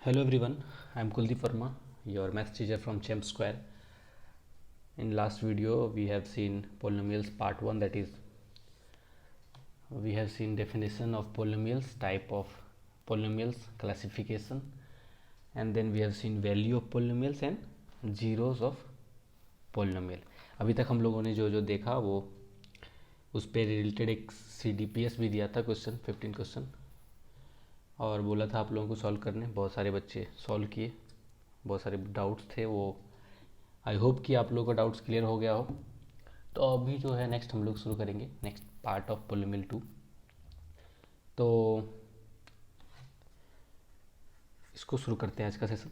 Hello everyone, I am Kuldeep Verma, your math teacher from Champ Square. In last video we have seen polynomials part 1, that is we have seen definition of polynomials, type of polynomials, classification, and then we have seen value of polynomials and zeros of polynomial. अभी तक हम लोगों ने जो जो देखा वो उस पर रिलेटेड एक CDPS भी दिया था क्वेश्चन 15 क्वेश्चन और बोला था आप लोगों को सॉल्व करने। बहुत सारे बच्चे सॉल्व किए, बहुत सारे डाउट्स थे, वो आई होप कि आप लोगों का डाउट्स क्लियर हो गया हो। तो अभी जो है नेक्स्ट हम लोग शुरू करेंगे नेक्स्ट पार्ट ऑफ पोलिमिल 2। तो इसको शुरू करते हैं आज का सेशन।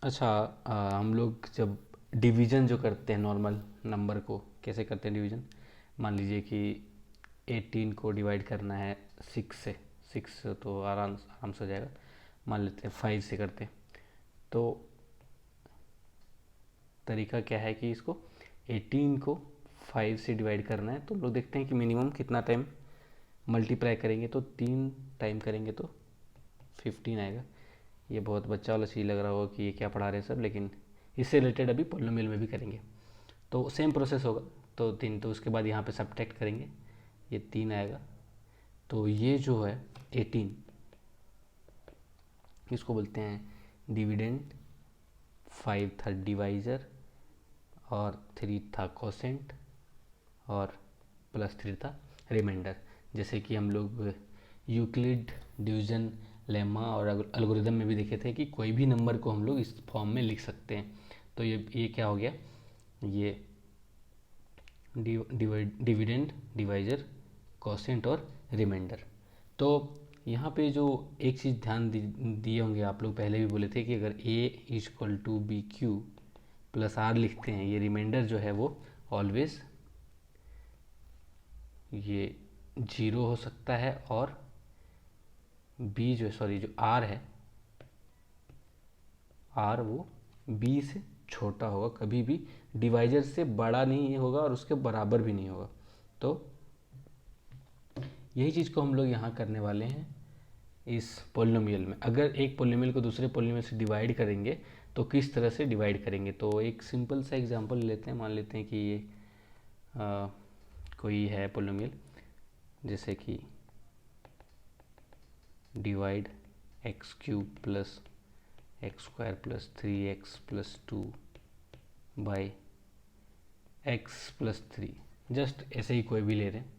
अच्छा, हम लोग जब डिवीज़न जो करते हैं नॉर्मल नंबर को कैसे करते हैं डिवीज़न, मान लीजिए कि 18 को डिवाइड करना है 6 से, 6 तो आराम से हो जाएगा। मान लेते हैं 5 से करते हैं, तो तरीका क्या है कि इसको 18 को 5 से डिवाइड करना है। तो हम लोग देखते हैं कि मिनिमम कितना टाइम मल्टीप्लाई करेंगे, तो 3 टाइम करेंगे तो 15 आएगा। ये बहुत बच्चा वाला चीज़ लग रहा होगा कि ये क्या पढ़ा रहे हैं सब, लेकिन इससे रिलेटेड अभी पोलिनोमियल में भी करेंगे तो सेम प्रोसेस होगा। तो 3, तो उसके बाद यहाँ पे सब्ट्रैक्ट करेंगे, ये 3 आएगा। तो ये जो है 18, इसको बोलते हैं डिविडेंड, 5 था डिवाइजर और 3 था कोसेंट और +3 था रिमाइंडर। जैसे कि हम लोग यूक्लिड डिवीजन लेमा और एल्गोरिदम में भी देखे थे कि कोई भी नंबर को हम लोग इस फॉर्म में लिख सकते हैं। तो ये क्या हो गया, ये डिविडेंड, डिवाइजर, कोसेंट और रिमाइंडर। तो यहाँ पे जो एक चीज़ ध्यान दिए होंगे आप लोग, पहले भी बोले थे कि अगर a = BQ + R लिखते हैं, ये रिमाइंडर जो है वो ऑलवेज ये 0 हो सकता है और b जो R है, R वो b से छोटा होगा, कभी भी डिवाइजर से बड़ा नहीं होगा और उसके बराबर भी नहीं होगा। तो यही चीज़ को हम लोग यहाँ करने वाले हैं इस पोलिनोमियल में। अगर एक पोलिनोमियल को दूसरे पोलिनोमियल से डिवाइड करेंगे तो किस तरह से डिवाइड करेंगे, तो एक सिंपल सा एग्जांपल लेते हैं। मान लेते हैं कि ये कोई है पोलिनोमियल, जैसे कि divide x³ + x² + 3x + 2 by x + 3, just ऐसे ही कोई भी ले रहे हैं।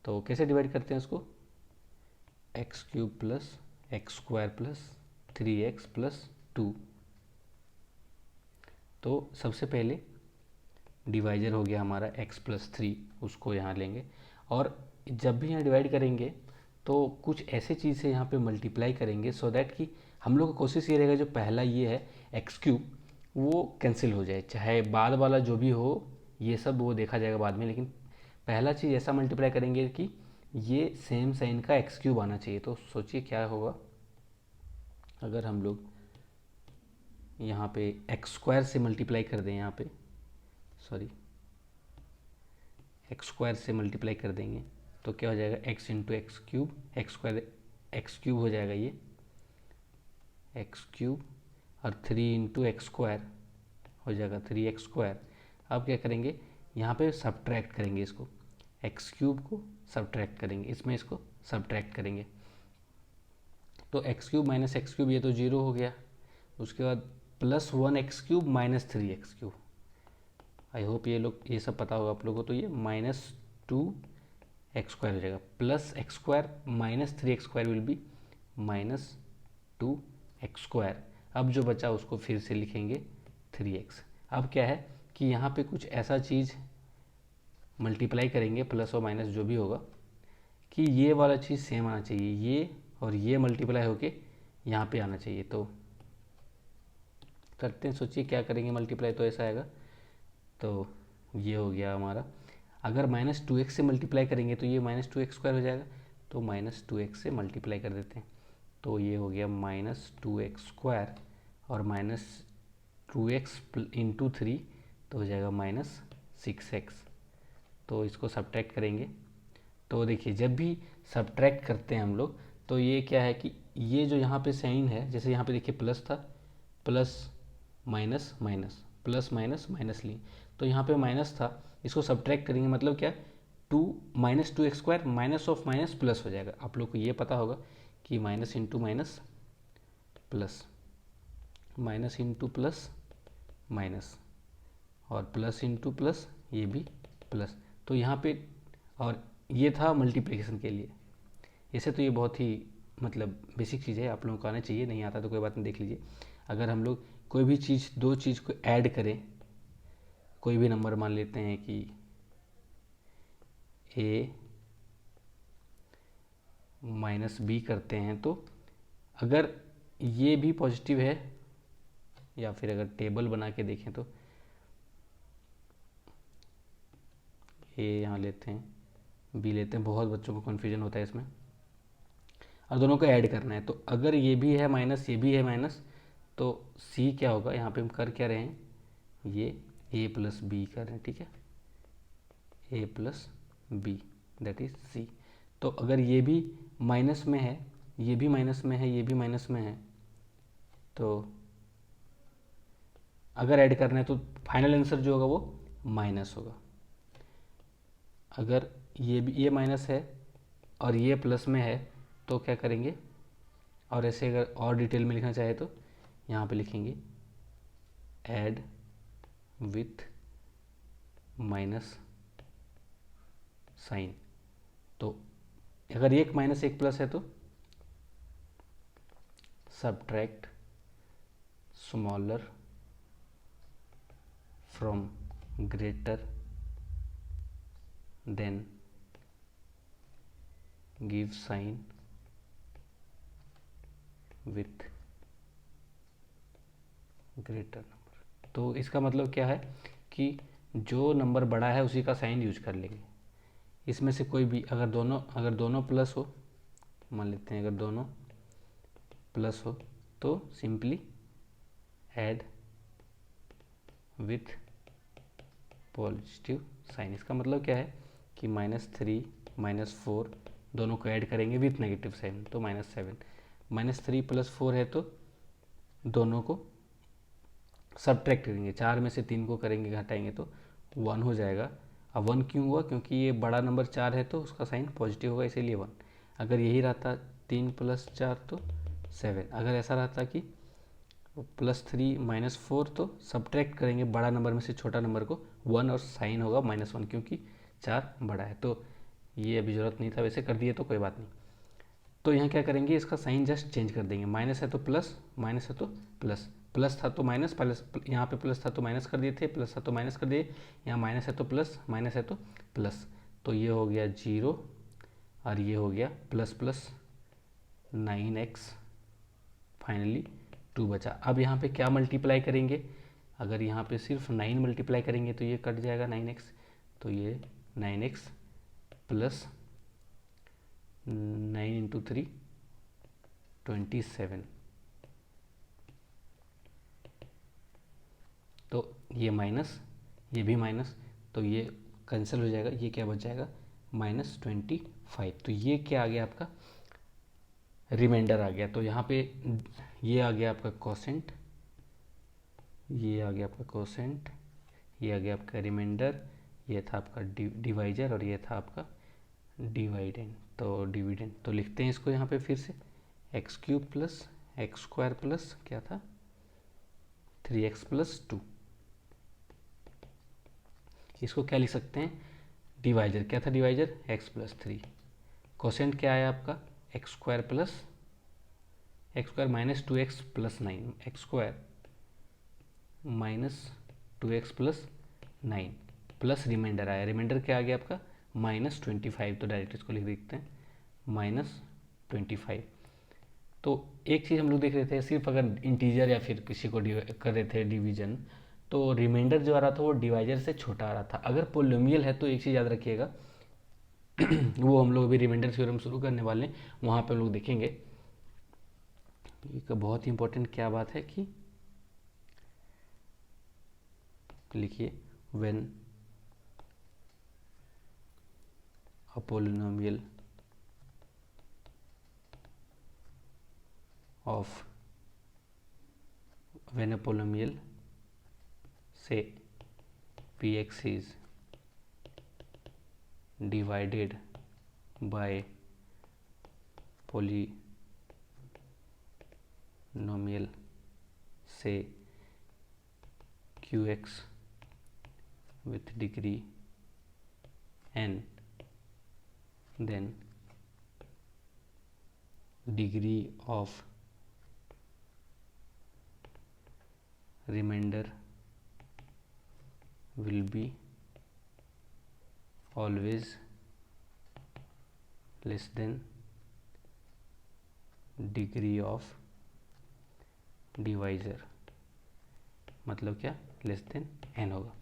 तो कैसे डिवाइड करते हैं उसको, x³ + x² + 3x + 2। तो सबसे पहले डिवाइजर हो गया हमारा x + 3, उसको यहाँ लेंगे और जब भी यहाँ डिवाइड करेंगे तो कुछ ऐसे चीज़ से यहाँ पे मल्टीप्लाई करेंगे सो दैट कि हम लोग को कोशिश ये रहेगा जो पहला ये है x³ वो कैंसिल हो जाए, चाहे बाद वाला जो भी हो ये सब वो देखा जाएगा बाद में, लेकिन पहला चीज़ ऐसा मल्टीप्लाई करेंगे कि ये सेम साइन का x³ आना चाहिए। तो सोचिए क्या होगा अगर हम लोग यहाँ पे x² से मल्टीप्लाई कर दें, यहाँ पे x² से मल्टीप्लाई कर देंगे तो क्या हो जाएगा, x × x³ x² x³ हो जाएगा ये x³ और 3 × x² हो जाएगा 3x²। अब क्या करेंगे, यहाँ पे सब्ट्रैक्ट करेंगे, इसको x³ को सब्ट्रैक्ट करेंगे, इसमें इसको सब्ट्रैक्ट करेंगे। तो x³ - x³ ये तो 0 हो गया। उसके बाद +1 x³ - 3 x³। आई होप ये सब पता होगा आप लोगों को। तो ये -2 x² हो जाएगा, plus x² - 3 x² will be -2 x²। अब जो बचा उसको फिर से लिखेंगे 3x। अब क्या है कि यहाँ पे कुछ ऐसा चीज़ मल्टीप्लाई करेंगे, प्लस और माइनस जो भी होगा, कि ये वाला चीज़ सेम आना चाहिए, ये और ये मल्टीप्लाई होके यहाँ पे आना चाहिए। तो करते हैं, सोचिए क्या करेंगे मल्टीप्लाई, तो ऐसा आएगा। तो ये हो गया हमारा। अगर -2x से मल्टीप्लाई करेंगे तो ये -2x² हो जाएगा, तो -2x से मल्टीप्लाई कर देते हैं। तो ये हो गया -2x² और -2x × 3 तो हो जाएगा -6x। तो इसको सब्ट्रैक्ट करेंगे तो देखिए जब भी सब्ट्रैक्ट करते हैं हम लोग, तो ये क्या है कि ये जो यहाँ पे साइन है, जैसे यहाँ पे देखिए प्लस था, plus minus minus, plus minus minus लिए, तो यहाँ पे माइनस था, इसको सब्ट्रैक्ट करेंगे मतलब क्या, two minus two x square minus of minus plus हो जाएगा। आप लोग को ये पता होगा कि minus into minus plus, minus into plus minus, और प्लस इंटू प्लस ये भी प्लस। तो यहाँ पे, और ये था मल्टीप्लिकेशन के लिए। ऐसे तो ये बहुत ही मतलब बेसिक चीज़ है, आप लोगों को आना चाहिए, नहीं आता तो कोई बात नहीं, देख लीजिए। अगर हम लोग कोई भी चीज़, दो चीज़ को ऐड करें, कोई भी नंबर मान लेते हैं कि ए माइनस बी करते हैं, तो अगर ये भी पॉजिटिव है, या फिर अगर टेबल बना के देखें तो ए यहाँ लेते हैं, बी लेते हैं, बहुत बच्चों को कन्फ्यूजन होता है इसमें, और दोनों को ऐड करना है। तो अगर ये भी है माइनस, ये भी है माइनस, तो सी क्या होगा, यहाँ पे हम कर क्या रहे हैं, ये ए प्लस बी कर रहे हैं, ठीक है, A plus B that is C. तो अगर ये भी माइनस में है, ये भी माइनस में है, ये भी माइनस में है, तो अगर ऐड करना है तो फाइनल आंसर जो होगा वो माइनस होगा। अगर ये भी, ये माइनस है और ये प्लस में है, तो क्या करेंगे, और ऐसे अगर और डिटेल में लिखना चाहे तो यहाँ पे लिखेंगे ऐड विथ माइनस साइन। तो अगर एक माइनस एक प्लस है तो subtract smaller from greater then give sign with greater number. तो इसका मतलब क्या है कि जो नंबर बड़ा है उसी का साइन यूज कर लेंगे। इसमें से कोई भी, अगर दोनों प्लस हो, मान लेते हैं अगर दोनों प्लस हो, तो simply add with positive sign. इसका मतलब क्या है कि -3 -4 दोनों को ऐड करेंगे विथ नेगेटिव साइन, तो -7। -3 + 4 है तो दोनों को सब्ट्रैक्ट करेंगे, 4 में से 3 को करेंगे घटाएंगे तो 1 हो जाएगा। अब 1 क्यों हुआ, क्योंकि ये बड़ा नंबर 4 है तो उसका साइन पॉजिटिव होगा, इसीलिए 1। अगर यही रहता 3 + 4 तो 7। अगर ऐसा रहता कि +3 -4 तो सब्ट्रैक्ट करेंगे बड़ा नंबर में से छोटा नंबर को 1, और साइन होगा -1, क्योंकि 4 बड़ा है। तो ये अभी ज़रूरत नहीं था, वैसे कर दिए तो कोई बात नहीं। तो यहाँ क्या करेंगे, इसका साइन जस्ट चेंज कर देंगे, माइनस है तो प्लस, माइनस है तो प्लस, प्लस था तो माइनस, प्लस यहाँ पे प्लस था तो माइनस कर दिए थे, प्लस था तो माइनस कर दिए, यहाँ माइनस है तो प्लस, माइनस है तो प्लस। तो ये हो गया 0 और ये हो गया प्लस प्लस 9x, फाइनली 2 बचा। अब यहाँ पे क्या मल्टीप्लाई करेंगे, अगर यहाँ पे सिर्फ 9 मल्टीप्लाई करेंगे तो ये कट जाएगा 9x, तो ये 9x प्लस 9 × 3 27। तो ये माइनस, ये भी माइनस, तो ये कैंसिल हो जाएगा, ये क्या बच जाएगा -25। तो ये क्या आ गया आपका रिमाइंडर आ गया। तो यहाँ पे ये आ गया आपका कोसेंट, ये आ गया आपका कोसेंट, ये आ गया आपका रिमाइंडर, ये था आपका डिवाइजर, और ये था आपका डिवाइडेंड। तो डिविडेंड, तो लिखते हैं इसको यहाँ पे फिर से x³ + x² प्लस क्या था 3x + 2। इसको क्या लिख सकते हैं, डिवाइजर क्या था, डिवाइजर x + 3। कोसेंट क्या आया आपका x² + -2x + 9, x² -2x + 9 plus remainder आया, रिमाइंडर क्या आ गया आपका -25। तो डायरेक्ट इसको लिख देते हैं -25। तो एक चीज़ हम लोग देख रहे थे, सिर्फ अगर इंटीजर या फिर किसी को कर रहे थे डिवीजन, तो रिमाइंडर जो आ रहा था वो डिवाइजर से छोटा आ रहा था। अगर पोलिनोमियल है तो एक चीज़ याद रखिएगा वो हम लोग अभी रिमाइंडर थ्योरम शुरू करने वाले हैं, वहाँ पे हम लोग देखेंगे। एक बहुत ही इंपॉर्टेंट क्या बात है कि लिखिए, when a polynomial of when a polynomial say px is divided by polynomial say qx with degree n, then degree of remainder will be always less than degree of divisor. मतलब क्या, less than n होगा।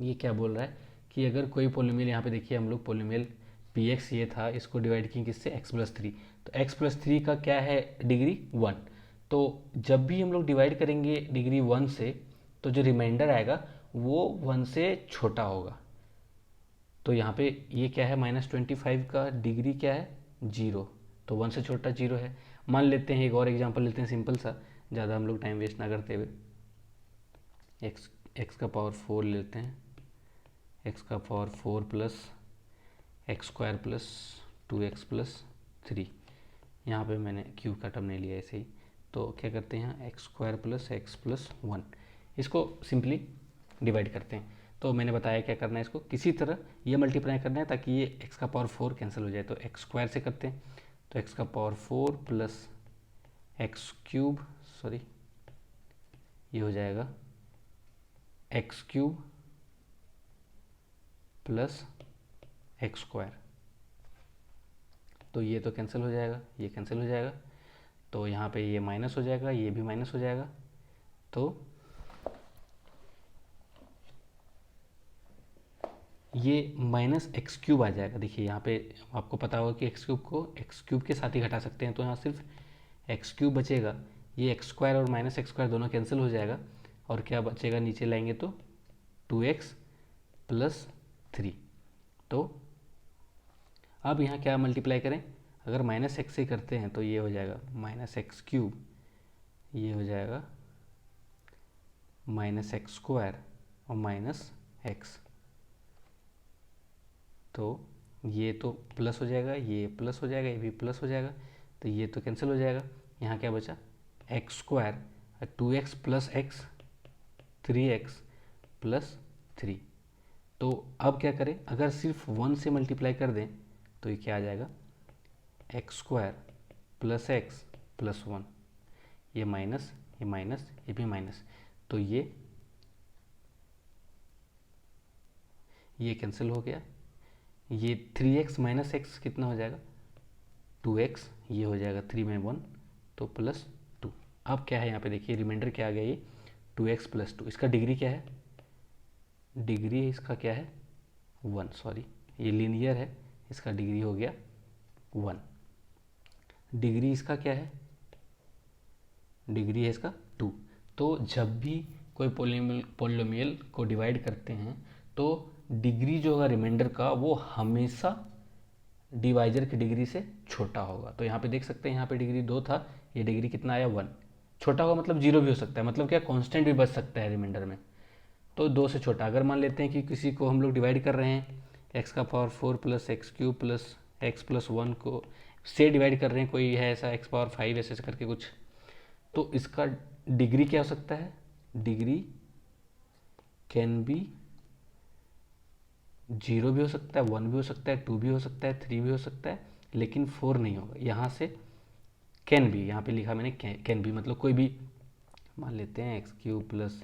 ये क्या बोल रहा है कि अगर कोई पोलिनोमियल, यहाँ पे देखिए हम लोग पोलिनोमियल px ये था, इसको डिवाइड किए किससे, x+3, तो x+3 का क्या है डिग्री 1। तो जब भी हम लोग डिवाइड करेंगे डिग्री 1 से, तो जो रिमाइंडर आएगा वो 1 से छोटा होगा। तो यहाँ पे ये क्या है, -25 का डिग्री क्या है, 0, तो 1 से छोटा 0 है। मान लेते हैं एक और एग्जांपल लेते हैं सिंपल सा, ज़्यादा हम लोग टाइम वेस्ट ना करते हुए। x का पावर 4 लेते हैं, x का power 4 plus x square plus 2x plus 3। यहाँ पर मैंने क्यूब का टर्म नहीं लिया ऐसे ही, तो क्या करते हैं, x square plus x plus 1, इसको सिंपली डिवाइड करते हैं। तो मैंने बताया क्या करना है, इसको किसी तरह ये मल्टीप्लाई करना है ताकि ये x का पावर 4 कैंसिल हो जाए। तो एक्स स्क्वायर से करते हैं, तो x का power 4 plus x cube, sorry ये हो जाएगा x cube plus x square. तो ये तो कैंसिल हो जाएगा, ये कैंसिल हो जाएगा, तो यहाँ पे ये माइनस हो जाएगा, ये भी माइनस हो जाएगा। तो ये माइनस एक्स क्यूब आ जाएगा। देखिए यहाँ पे आपको पता होगा कि एक्स क्यूब को एक्स क्यूब के साथ ही घटा सकते हैं, तो यहाँ सिर्फ एक्स क्यूब बचेगा। ये एक्स स्क्वायर और माइनस एक्स स्क्वायर दोनों कैंसिल हो जाएगा, और क्या बचेगा, नीचे लाएंगे तो 2x प्लस 3। तो अब यहाँ क्या मल्टीप्लाई करें, अगर माइनस एक्स से करते हैं तो ये हो जाएगा माइनस एक्स क्यूब, ये हो जाएगा माइनस एक्स स्क्वायर और माइनस एक्स। तो ये तो प्लस हो जाएगा, ये प्लस हो जाएगा, ये भी प्लस हो जाएगा, तो ये तो कैंसिल हो जाएगा। यहाँ क्या बचा, x square 2x plus x 3x plus 3। तो अब क्या करें, अगर सिर्फ 1 से मल्टीप्लाई कर दें तो ये क्या आ जाएगा, x square plus x plus 1, ये माइनस, ये माइनस, ये भी माइनस, तो ये कैंसिल हो गया। ये 3x माइनस एक्स कितना हो जाएगा, 2x, ये हो जाएगा 3 में 1 तो प्लस 2। अब क्या है यहाँ पे देखिए, रिमाइंडर क्या आ गया, ये 2x प्लस 2। इसका डिग्री क्या है, डिग्री इसका क्या है 1, सॉरी ये लीनियर है, इसका डिग्री हो गया 1। डिग्री इसका क्या है, डिग्री है इसका 2। तो जब भी कोई पोलिनोमियल को डिवाइड करते हैं तो डिग्री जो होगा रिमाइंडर का वो हमेशा डिवाइजर की डिग्री से छोटा होगा। तो यहाँ पे देख सकते हैं, यहाँ पे डिग्री 2 था, ये डिग्री कितना आया 1। छोटा होगा मतलब 0 भी हो सकता है, मतलब क्या कांस्टेंट भी बच सकता है रिमाइंडर में। तो 2 से छोटा, अगर मान लेते हैं कि किसी को हम लोग डिवाइड कर रहे हैं एक्स का power 4 plus x cube plus x plus 1 को से डिवाइड कर रहे हैं, कोई है ऐसा एक्स पावर 5 ऐसे करके कुछ, तो इसका डिग्री क्या हो सकता है, डिग्री कैन बी 0 भी हो सकता है, 1 भी हो सकता है, 2 भी हो सकता है, 3 भी हो सकता है, लेकिन 4 नहीं होगा। यहाँ से कैन बी, यहाँ पे लिखा मैंने कैन बी, मतलब कोई भी मान लेते हैं x cube plus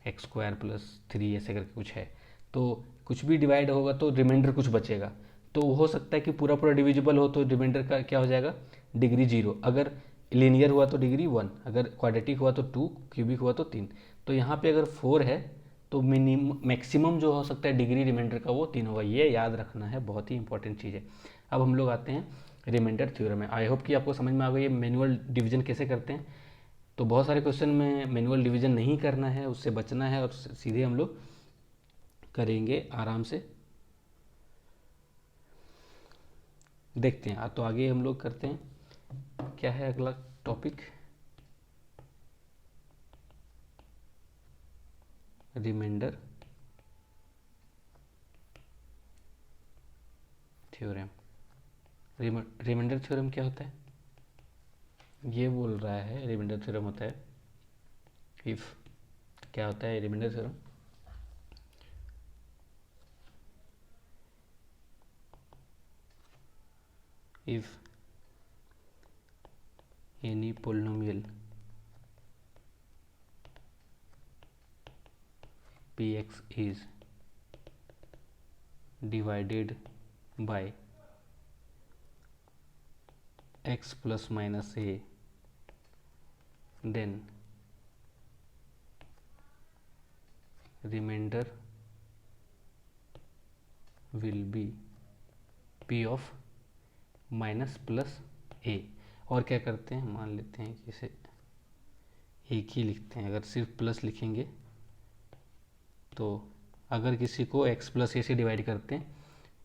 x square plus 3 ऐसे करके कुछ है, तो कुछ भी डिवाइड होगा तो रिमाइंडर कुछ बचेगा। तो हो सकता है कि पूरा पूरा डिविजिबल हो तो रिमाइंडर का क्या हो जाएगा, डिग्री 0। अगर लीनियर हुआ तो डिग्री 1, अगर क्वाड्रेटिक हुआ तो 2, क्यूबिक हुआ तो 3। तो यहाँ पे अगर 4 है तो मैक्सिमम जो हो सकता है डिग्री रिमाइंडर का वो 3 होगा। ये याद रखना है, बहुत ही इंपॉर्टेंट चीज़ है। अब हम लोग आते हैं रिमाइंडर थ्योरम में। आई होप कि आपको समझ में आ गई ये मैनुअल डिवीजन कैसे करते हैं। तो बहुत सारे क्वेश्चन में मैनुअल डिवीजन नहीं करना है, उससे बचना है और सीधे हम लोग करेंगे आराम से। देखते हैं। तो आगे हम लोग करते हैं, क्या है अगला topic, remainder theorem. Remainder theorem क्या होता है, ये बोल रहा है रिमाइंडर थ्योरम होता है इफ, क्या होता है remainder theorem, if any polynomial px is divided by x plus minus a, then remainder will be p of minus plus A. और क्या करते हैं, मान लेते हैं कि इसे एक ही लिखते हैं। अगर सिर्फ प्लस लिखेंगे तो अगर किसी को x प्लस ए से डिवाइड करते हैं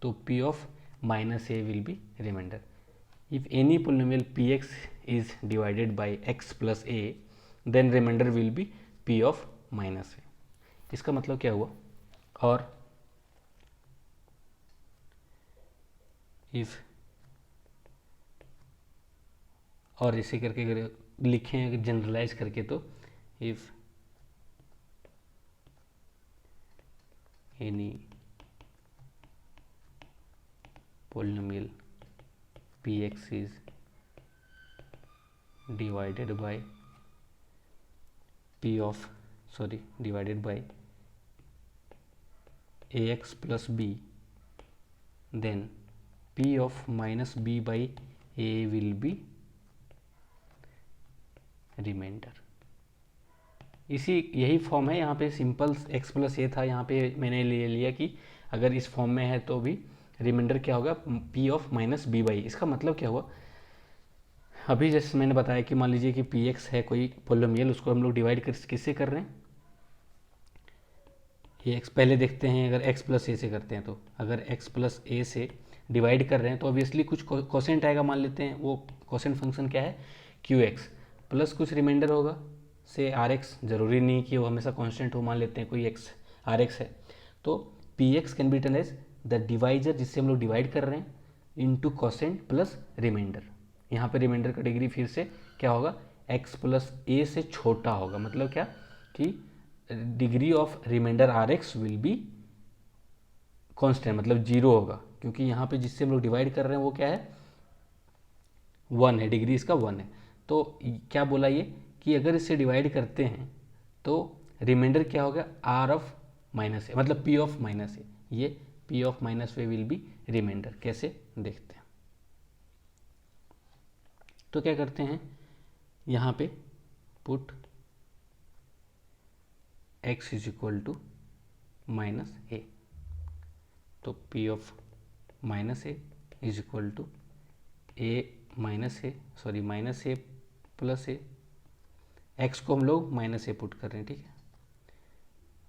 तो p of minus A will be remainder. If any polynomial px is divided by x plus A then remainder will be p of minus A. इसका मतलब क्या हुआ, और इफ, और इसे करके अगर लिखें जनरलाइज करके तो if any polynomial px is divided by divided by ax plus b, then p of minus b by a will be remainder. यही फॉर्म है यहाँ पे, सिंपल x प्लस ए था, यहाँ पे मैंने ले लिया कि अगर इस फॉर्म में है तो भी रिमाइंडर क्या होगा, p of minus B by. इसका मतलब क्या हुआ, अभी जैसे मैंने बताया कि मान लीजिए कि px है कोई पोलिनोमियल, उसको हम लोग डिवाइड किससे कर रहे हैं, ये x पहले देखते हैं। अगर x प्लस ए से करते हैं तो अगर x प्लस ए से डिवाइड कर रहे हैं तो ऑब्वियसली कुछ कोसेंट आएगा, मान लेते हैं वो कोसेंट फंक्शन क्या है qx, प्लस कुछ रिमाइंडर होगा से rx, जरूरी नहीं कि वो हमेशा कांस्टेंट हो, मान लेते हैं कोई x rx है, तो px can be written as the divisor, जिससे हम लोग डिवाइड कर रहे हैं, इनटू कोसेंट प्लस रिमाइंडर। यहाँ पे रिमाइंडर का डिग्री फिर से क्या होगा, x प्लस ए से छोटा होगा, मतलब क्या कि degree of remainder rx will be constant, मतलब 0 होगा, क्योंकि यहाँ पे जिससे हम लोग डिवाइड कर रहे हैं वो क्या है, 1 है, डिग्री इसका 1 है। तो क्या बोला ये कि अगर इससे डिवाइड करते हैं तो रिमाइंडर क्या होगा, आर ऑफ माइनस ए, मतलब पी ऑफ माइनस ए। ये P of minus A will be remainder. कैसे देखते हैं, तो क्या करते हैं, यहाँ पे put x is equal to minus A, तो P of minus A is equal to minus A plus A, X को हम लोग माइनस ए पुट कर रहे हैं, ठीक है,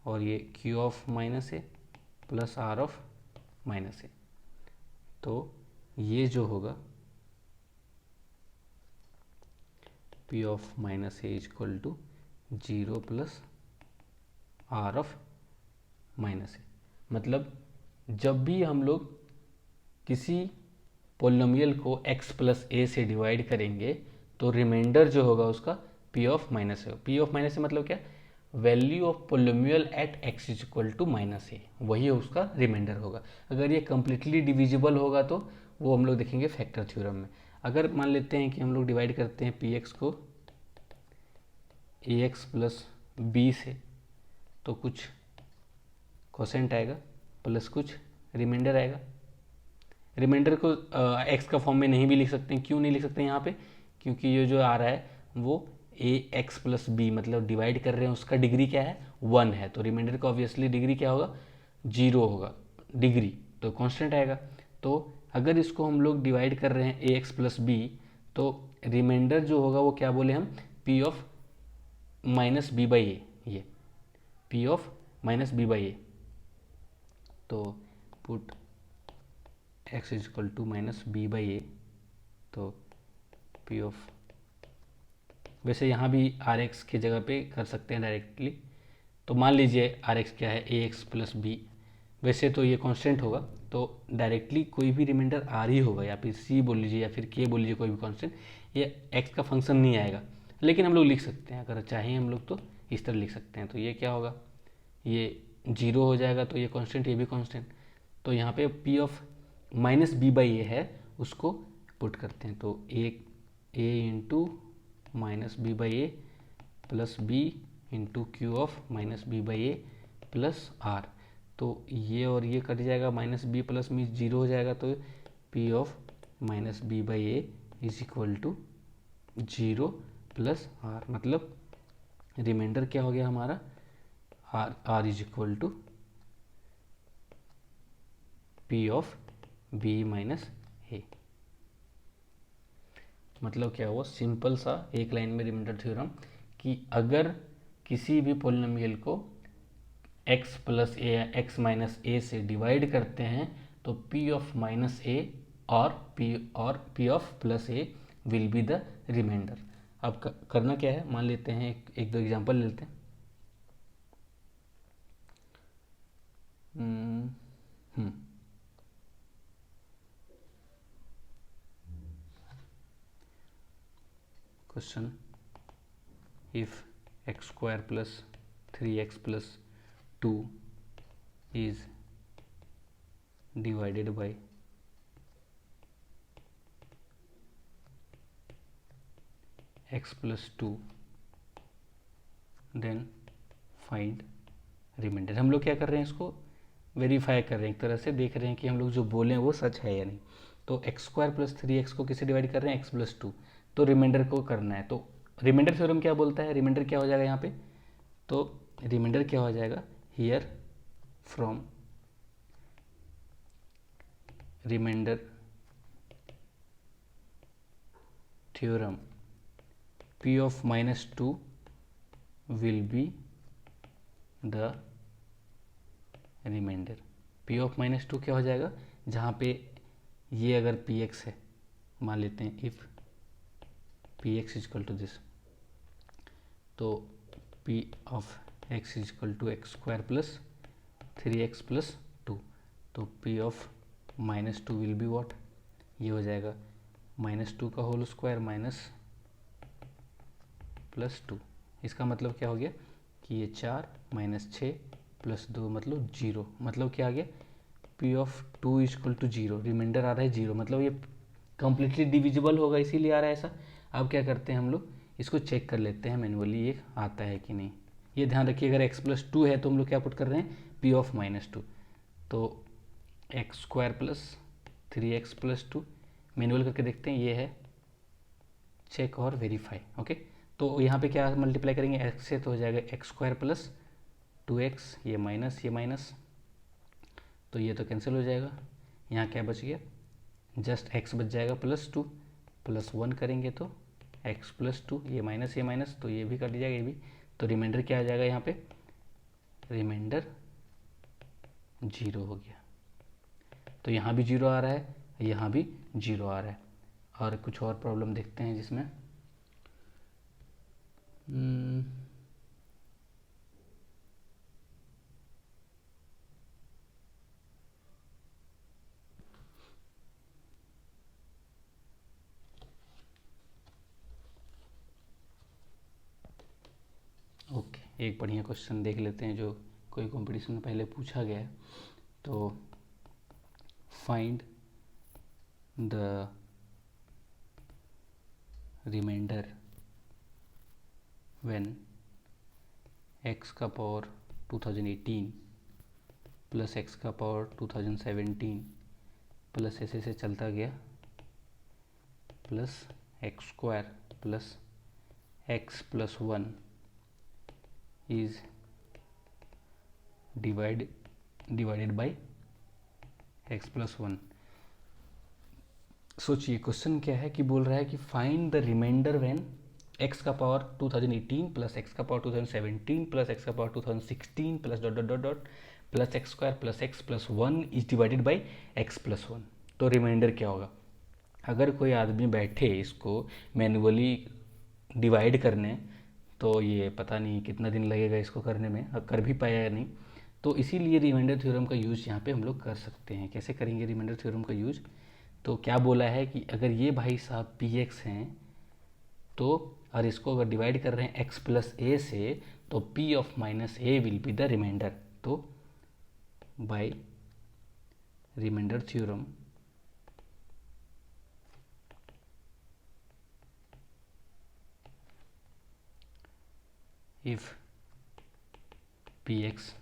और ये q of minus A plus R of minus A. तो ये जो होगा p of minus A is equal to 0 plus R of minus A. मतलब जब भी हम लोग किसी पोलिनोमियल को x प्लस ए से डिवाइड करेंगे तो रिमाइंडर जो होगा उसका p of minus A. p of minus A मतलब क्या, value of polynomial at x is equal to minus A, वही उसका रिमाइंडर होगा। अगर ये कम्प्लीटली डिविजिबल होगा तो वो हम लोग देखेंगे फैक्टर थ्योरम में। अगर मान लेते हैं कि हम लोग डिवाइड करते हैं px को ax प्लस b से, तो कुछ कोसेंट आएगा प्लस कुछ रिमाइंडर आएगा। रिमाइंडर को x का फॉर्म में नहीं भी लिख सकते हैं। क्यों नहीं लिख सकते हैं यहाँ पे, क्योंकि ये जो आ रहा है वो ax प्लस बी, मतलब डिवाइड कर रहे हैं, उसका डिग्री क्या है, 1 है, तो रिमाइंडर का ऑब्वियसली डिग्री क्या होगा, 0 होगा, डिग्री तो कांस्टेंट आएगा। तो अगर इसको हम लोग डिवाइड कर रहे हैं ax प्लस बी, तो रिमाइंडर जो होगा वो क्या बोले हम, p of minus B by A, ये p of minus B by A. तो put X is equal to minus B by A, तो पी ऑफ, वैसे यहाँ भी आर एक्स की जगह पे कर सकते हैं डायरेक्टली, तो मान लीजिए आर एक्स क्या है, ए एक्स प्लस बी, वैसे तो ये कांस्टेंट होगा, तो डायरेक्टली कोई भी रिमाइंडर आर ही होगा, या फिर सी बोल लीजिए या फिर के बोल लीजिए, कोई भी कांस्टेंट, ये एक्स का फंक्शन नहीं आएगा, लेकिन हम लोग लिख सकते हैं, अगर चाहें हम लोग तो इस तरह लिख सकते हैं। तो ये क्या होगा, ये जीरो हो जाएगा, तो ये कांस्टेंट, ये भी कांस्टेंट, तो यहाँ पे P of minus B by A है, उसको पुट करते हैं, तो A into minus B by A plus B into Q of minus B by A plus R, तो ये और ये कट जाएगा, माइनस बी प्लस मी जीरो हो जाएगा, तो P of minus B by A is equal to zero plus R, मतलब रिमाइंडर क्या हो गया हमारा, R is equal to p of B minus A. मतलब क्या हुआ, सिंपल सा एक लाइन में रिमाइंडर थ्योरम, कि अगर किसी भी पॉलिनोमियल को x प्लस ए या x माइनस ए से डिवाइड करते हैं, तो p ऑफ माइनस ए और p of plus a will be the remainder. अब करना क्या है, मान लेते हैं एक दो एग्जांपल लेते हैं। Question, if x square plus 3x plus 2 is divided by x plus 2 then find remainder. हम लोग क्या कर रहे हैं, इसको वेरीफाई कर रहे हैं, एक तरह से देख रहे हैं कि हम लोग जो बोले हैं वो सच है या नहीं। तो एक्स स्क्वायर प्लस 3x को किसे डिवाइड कर रहे हैं, एक्स प्लस 2, तो रिमाइंडर को करना है। तो रिमाइंडर थ्योरम क्या बोलता है, रिमाइंडर क्या हो जाएगा यहाँ पे, तो रिमाइंडर क्या हो जाएगा, here from remainder theorem p of minus 2 will be the remainder. p of minus 2 क्या हो जाएगा, जहाँ पे ये अगर px है, मान लेते हैं if px is equal to this, तो p of x is equal to x square plus 3x plus 2, तो p of minus 2 will be what, ये हो जाएगा माइनस 2 का होल स्क्वायर माइनस प्लस 2। इसका मतलब क्या हो गया कि ये 4 माइनस 6 प्लस 2 मतलब 0, मतलब क्या आ गया, p of 2 is equal to 0, remainder आ रहा है 0, मतलब ये कंप्लीटली डिविजिबल होगा, इसीलिए आ रहा है ऐसा। अब क्या करते हैं हम लोग, इसको चेक कर लेते हैं मैनुअली ये आता है कि नहीं। ये ध्यान रखिए, अगर x प्लस 2 है तो हम लोग क्या पुट कर रहे हैं, p ऑफ माइनस 2, तो x square plus 3x plus 2, manual करके देखते हैं, ये है चेक और वेरीफाई। ओके, तो यहाँ पे क्या मल्टीप्लाई करेंगे x से, तो हो जाएगा एक्स स्क्वायर प्लस 2x, ये माइनस, तो ये तो कैंसिल हो जाएगा, यहाँ क्या बच गया, जस्ट x बच जाएगा प्लस 2, प्लस 1 करेंगे तो x प्लस 2, ये माइनस, तो ये भी कट जाएगा, ये भी, तो रिमाइंडर क्या आ जाएगा यहाँ पे, रिमाइंडर 0 हो गया। तो यहाँ भी 0 आ रहा है, यहाँ भी 0 आ रहा है। और कुछ और प्रॉब्लम देखते हैं जिसमें ओके, एक बढ़िया क्वेश्चन देख लेते हैं जो कोई कंपटीशन में पहले पूछा गया है। तो find the remainder when x का पावर 2018 प्लस x का पावर 2017 प्लस ऐसे से चलता गया plus x square plus x plus 1 is divided by x plus 1। सोचिए क्वेश्चन क्या है कि बोल रहा है कि find the remainder when x का पावर 2018 प्लस x का पावर 2017 प्लस x का power 2016 plus dot dot dot dot plus x square plus x plus 1 is divided by x plus 1। तो रिमाइंडर क्या होगा। अगर कोई आदमी बैठे इसको मैन्युअली डिवाइड करने, तो ये पता नहीं कितना दिन लगेगा इसको करने में, और कर भी पाया या नहीं। तो इसीलिए रिमाइंडर थ्योरम का यूज़ यहाँ पे हम लोग कर सकते हैं। कैसे करेंगे रिमाइंडर थ्योरम का यूज़, तो क्या बोला है कि अगर ये भाई साहब पी एक्स हैं, तो और इसको अगर डिवाइड कर रहे हैं x प्लस ए से, तो p of minus A will be the remainder. तो by remainder theorem if P X,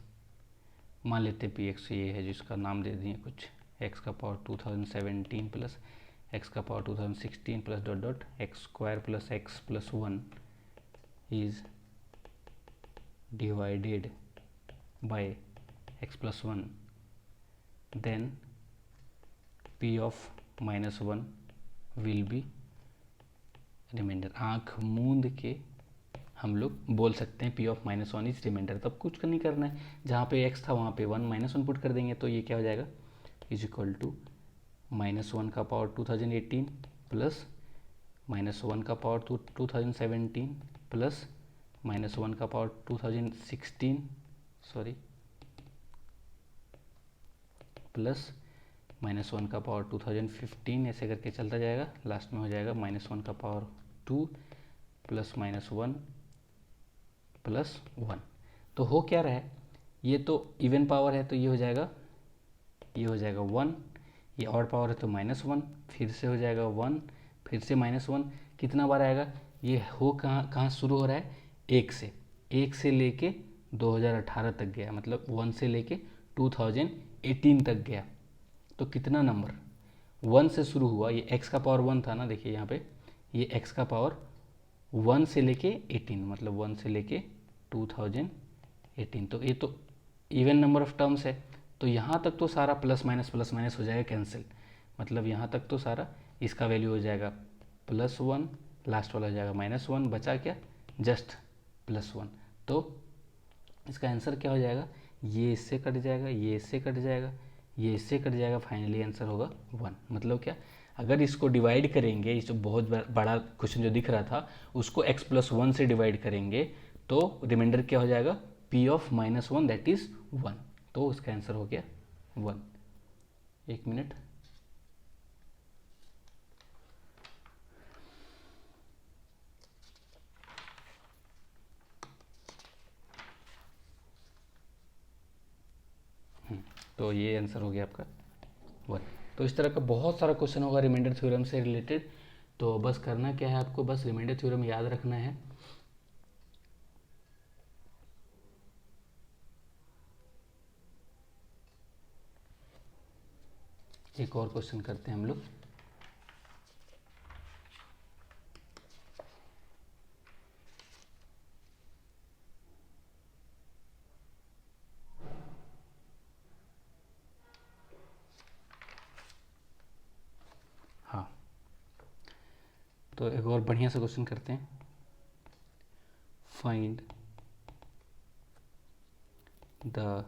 मान लेते पी एक्स ये है जिसका नाम दे दिए कुछ x का पावर 2017 प्लस x का power 2016 plus dot dot x square plus x plus 1 is divided by x plus 1, then p of minus 1 will be remainder. आँख मूंद के हम लोग बोल सकते हैं p of minus 1 is remainder. तब कुछ नहीं करना है, जहाँ पे x था वहाँ पे 1 माइनस 1 पुट कर देंगे, तो ये क्या हो जाएगा इज इक्वल टू माइनस 1 का पावर 2018 प्लस माइनस 1 का पावर 2017 प्लस माइनस 1 का पावर 2016 सॉरी प्लस माइनस 1 का पावर 2015, ऐसे करके चलता जाएगा। लास्ट में हो जाएगा माइनस 1 का पावर 2 प्लस माइनस 1 प्लस 1। तो हो क्या रहा है, ये तो इवन पावर है तो ये हो जाएगा 1, ये ऑड पावर है तो माइनस 1, फिर से हो जाएगा 1, फिर से माइनस 1। कितना बार आएगा ये, हो कहाँ शुरू हो रहा है, 1 से लेके 2018 तक गया, मतलब 1 से लेके 2018 तक गया। तो कितना नंबर 1 से शुरू हुआ, ये x का पावर 1 था ना, देखिए यहाँ पे ये x का पावर 1 से लेके 18, मतलब 1 से लेके 2018। तो ये तो इवन नंबर ऑफ टर्म्स है, तो यहाँ तक तो सारा प्लस माइनस हो जाएगा कैंसिल, मतलब यहाँ तक तो सारा इसका वैल्यू हो जाएगा +1, लास्ट वाला हो जाएगा -1, बचा क्या जस्ट +1। तो इसका आंसर क्या हो जाएगा, ये इससे कट जाएगा, ये इससे कट जाएगा, ये इससे कट जाएगा, फाइनली आंसर होगा 1। मतलब क्या, अगर इसको डिवाइड करेंगे, इस जो बहुत बड़ा क्वेश्चन जो दिख रहा था उसको x प्लस 1 से डिवाइड करेंगे, तो रिमाइंडर क्या हो जाएगा p ऑफ -1 दैट इज 1। तो इसका आंसर हो गया 1। एक मिनट, तो ये आंसर हो गया आपका 1। तो इस तरह का बहुत सारा क्वेश्चन होगा रिमाइंडर थ्योरम से रिलेटेड। तो बस करना क्या है आपको, बस रिमाइंडर थ्योरम याद रखना है। एक और क्वेश्चन करते हैं हम लोग। हाँ, तो एक और बढ़िया सा क्वेश्चन करते हैं। Find the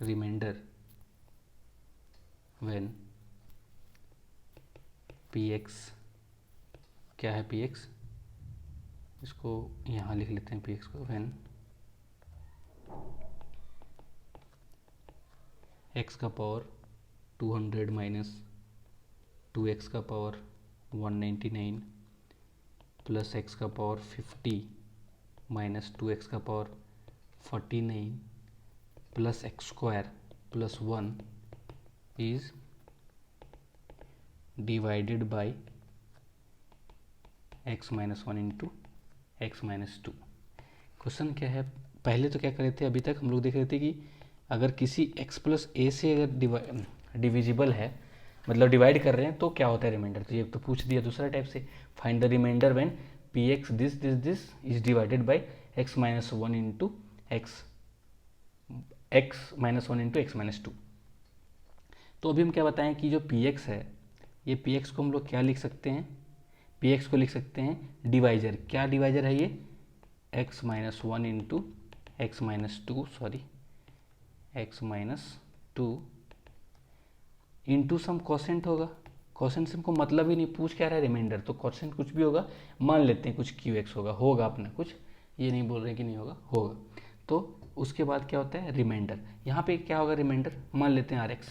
remainder when px, क्या है px, इसको यहाँ लिख लेते हैं px को, व्हेन x का पावर 200 माइनस 2x का पावर 199 प्लस x का पावर 50 माइनस 2x का power 49 plus x square plus 1 is divided by x minus 1 into x minus 2। Question क्या है, पहले तो क्या कर रहे थे, अभी तक हम लोग देख रहे थे कि अगर किसी x प्लस ए से अगर डिविजिबल है, मतलब डिवाइड कर रहे हैं, तो क्या होता है रिमाइंडर। तो ये तो पूछ दिया दूसरा टाइप से, find the remainder when p x this is divided by x minus 1 into x minus 1 into x minus 2। तो अभी हम क्या बताएं कि जो पी एक्स है, ये पी एक्स को हम लोग क्या लिख सकते हैं, पी एक्स को लिख सकते हैं डिवाइजर। क्या डिवाइजर है ये, X minus 1 into x minus 2, sorry X minus 2 into some quotient होगा। कोसेंट से हमको मतलब ही नहीं, पूछ क्या रहा है रिमाइंडर, तो कोसेंट कुछ भी होगा, मान लेते हैं कुछ क्यू एक्स होगा अपना कुछ, ये नहीं बोल रहे कि नहीं होगा। तो उसके बाद क्या होता है रिमाइंडर, यहाँ पे क्या होगा रिमाइंडर, मान लेते हैं आर एक्स।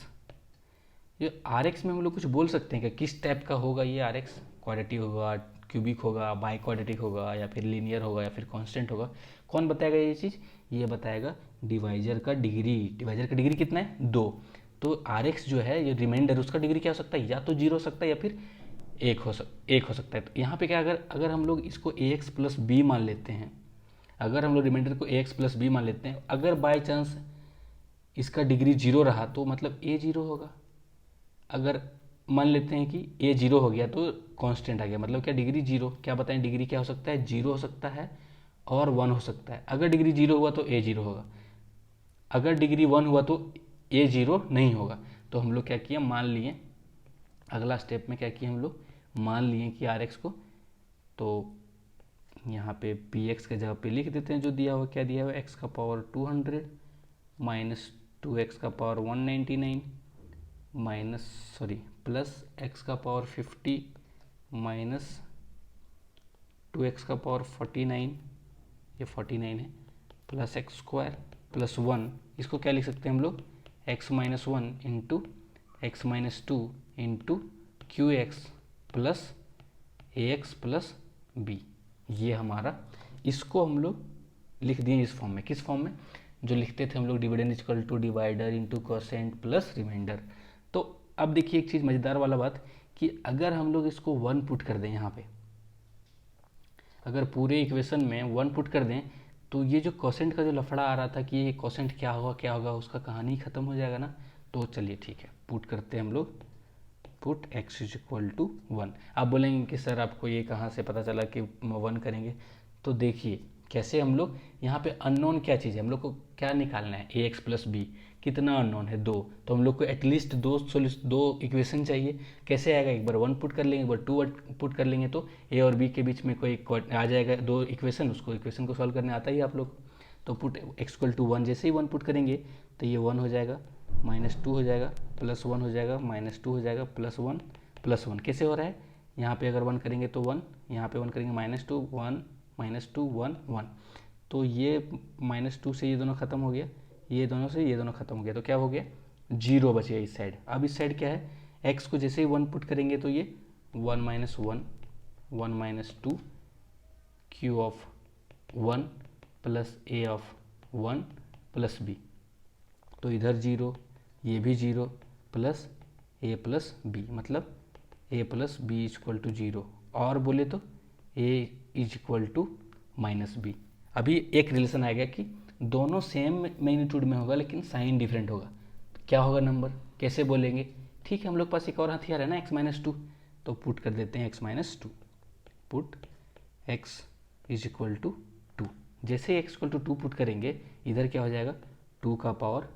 ये आर एक्स में हम लोग कुछ बोल सकते हैं कि किस टाइप का होगा ये आर एक्स, क्वाड्रेटिक होगा, क्यूबिक होगा, बाई क्वाड्रेटिक होगा, या फिर लीनियर होगा, या फिर कांस्टेंट होगा। कौन बताएगा ये चीज़, ये बताएगा डिवाइजर का डिग्री। डिवाइजर का डिग्री कितना है 2। तो आर एक्स जो है ये रिमाइंडर, उसका डिग्री क्या हो सकता है, या तो 0 हो सकता है या फिर 1 हो सकता है। तो यहाँ पे क्या, अगर हम लोग इसको ए एक्स प्लस बी मान लेते हैं, अगर हम लोग रिमाइंडर को ए एक्स प्लस बी मान लेते हैं, अगर बाई चांस इसका डिग्री 0 रहा तो मतलब ए 0 होगा। अगर मान लेते हैं कि ए 0 हो गया तो कांस्टेंट आ गया, मतलब क्या डिग्री 0, क्या बताएं डिग्री क्या हो सकता है, 0 हो सकता है और 1 हो सकता है। अगर डिग्री 0 हुआ तो ए 0 होगा, अगर डिग्री 1 हुआ तो ए 0 नहीं होगा। तो हम लोग क्या किया, मान लिए, अगला स्टेप में क्या किया हम लोग, मान लिए कि आर एक्स को, तो यहाँ पे पी एक्स के जगह पे लिख देते हैं जो दिया हुआ, क्या दिया हुआ, एक्स का पावर 200 माइनस 2x का पावर 199 माइनस प्लस एक्स का पावर 50 माइनस 2x का पावर 49, ये 49 है, प्लस एक्स स्क्वायर प्लस 1, इसको क्या लिख सकते हैं हम लोग, x minus 1 into x minus 2 into Q X plus A x plus B. ये हमारा, इसको हम लोग लिख दिए इस फॉर्म में। किस फॉर्म में, जो लिखते थे हम लोग dividend equal to divider into quotient plus remainder. तो अब देखिए एक चीज़ मज़ेदार वाला बात, कि अगर हम लोग इसको 1 पुट कर दें यहाँ पे, अगर पूरे इक्वेशन में 1 पुट कर दें, तो ये जो कोसेंट का जो लफड़ा आ रहा था कि ये कोसेंट क्या होगा, उसका कहानी खत्म हो जाएगा ना। तो चलिए ठीक है, पुट करते हैं हम लोग, put x is equal to 1। आप बोलेंगे कि सर आपको ये कहाँ से पता चला कि 1 करेंगे, तो देखिए कैसे हम लोग, यहाँ पे अननोन क्या चीज़ है, हम लोग को क्या निकालना है, ए एक्स प्लस बी, कितना अननोन है 2, तो हम लोग को एटलीस्ट दो इक्वेशन चाहिए। कैसे आएगा, एक बार 1 पुट कर लेंगे, एक बार 2 पुट कर लेंगे, तो ए और बी के बीच में कोई आ जाएगा 2 इक्वेशन, उसको इक्वेशन को सॉल्व करने आता ही आप लोग। तो पुट एक्स इक्वल टू 1, जैसे ही 1 पुट करेंगे तो ये 1 हो जाएगा, माइनस 2 हो जाएगा, प्लस 1 हो जाएगा, माइनस 2 हो जाएगा, प्लस 1 प्लस 1। कैसे हो रहा है, यहाँ पे अगर 1 करेंगे तो 1, यहाँ पे 1 करेंगे माइनस 2 1 माइनस 2 1 1। तो ये माइनस 2 से ये दोनों खत्म हो गया, ये दोनों से ये दोनों खत्म हो गया, तो क्या हो गया 0 बच गया इस साइड। अब इस साइड क्या है, x को जैसे ही 1 पुट करेंगे तो ये 1 minus 1 1 minus 2 q of 1 plus a of 1 plus b, तो इधर 0, ये भी 0, प्लस a प्लस बी, मतलब a plus b is equal to 0, और बोले तो a is equal to minus b. अभी एक रिलेशन आएगा कि दोनों सेम मैग्नीट्यूड में होगा लेकिन साइन डिफरेंट होगा, क्या होगा नंबर, कैसे बोलेंगे। ठीक है, हम लोग पास एक और हथियार है ना, x माइनस 2, तो पुट कर देते हैं x minus 2, put x is equal to 2। जैसे ही x इक्वल टू 2 पुट करेंगे, इधर क्या हो जाएगा, 2 का पावर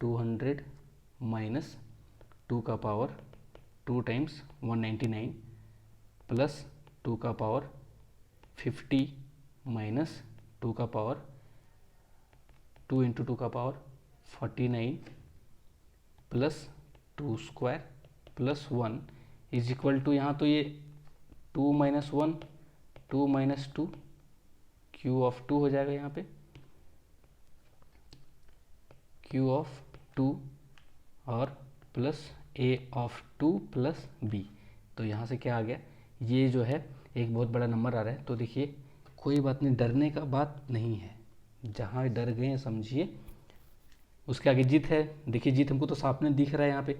200 माइनस 2 का पावर 2 टाइम्स 199 प्लस 2 का पावर 50 माइनस 2 का पावर 2 इंटू 2 का power 49 plus 2 square plus 1 is equal to, यहाँ तो ये 2 माइनस 1 2 माइनस 2 क्यू ऑफ 2 हो जाएगा, यहाँ पे क्यू ऑफ 2 और plus a of 2 plus b। तो यहाँ से क्या आ गया, ये जो है एक बहुत बड़ा नंबर आ रहा है। तो देखिए कोई बात नहीं, डरने का बात नहीं है, जहाँ डर गए समझिए उसके आगे जीत है। देखिए जीत हमको तो साफ में दिख रहा है, यहाँ पे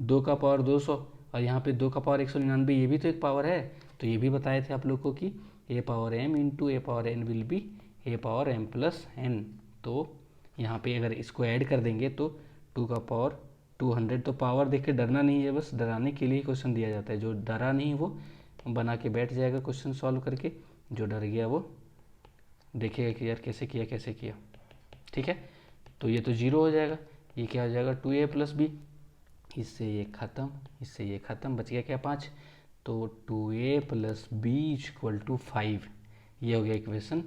2 का पावर 200 और यहाँ पे 2 का पावर 199, ये भी तो एक पावर है। तो ये भी बताए थे आप लोग को कि a power m into A power n will be a power m plus n। तो यहाँ पे अगर इसको ऐड कर देंगे तो 2 का पावर 200, तो पावर देख के डरना नहीं है, बस डराने के लिए क्वेश्चन दिया जाता है। जो डरा नहीं वो बना के बैठ जाएगा क्वेश्चन सॉल्व करके, जो डर गया वो देखेगा कि यार कैसे किया। ठीक है, तो ये तो 0 हो जाएगा, ये क्या हो जाएगा 2a प्लस बी, इससे ये ख़त्म, बच गया क्या 5। तो 2a plus b is equal to 5, ये हो गया इक्वेशन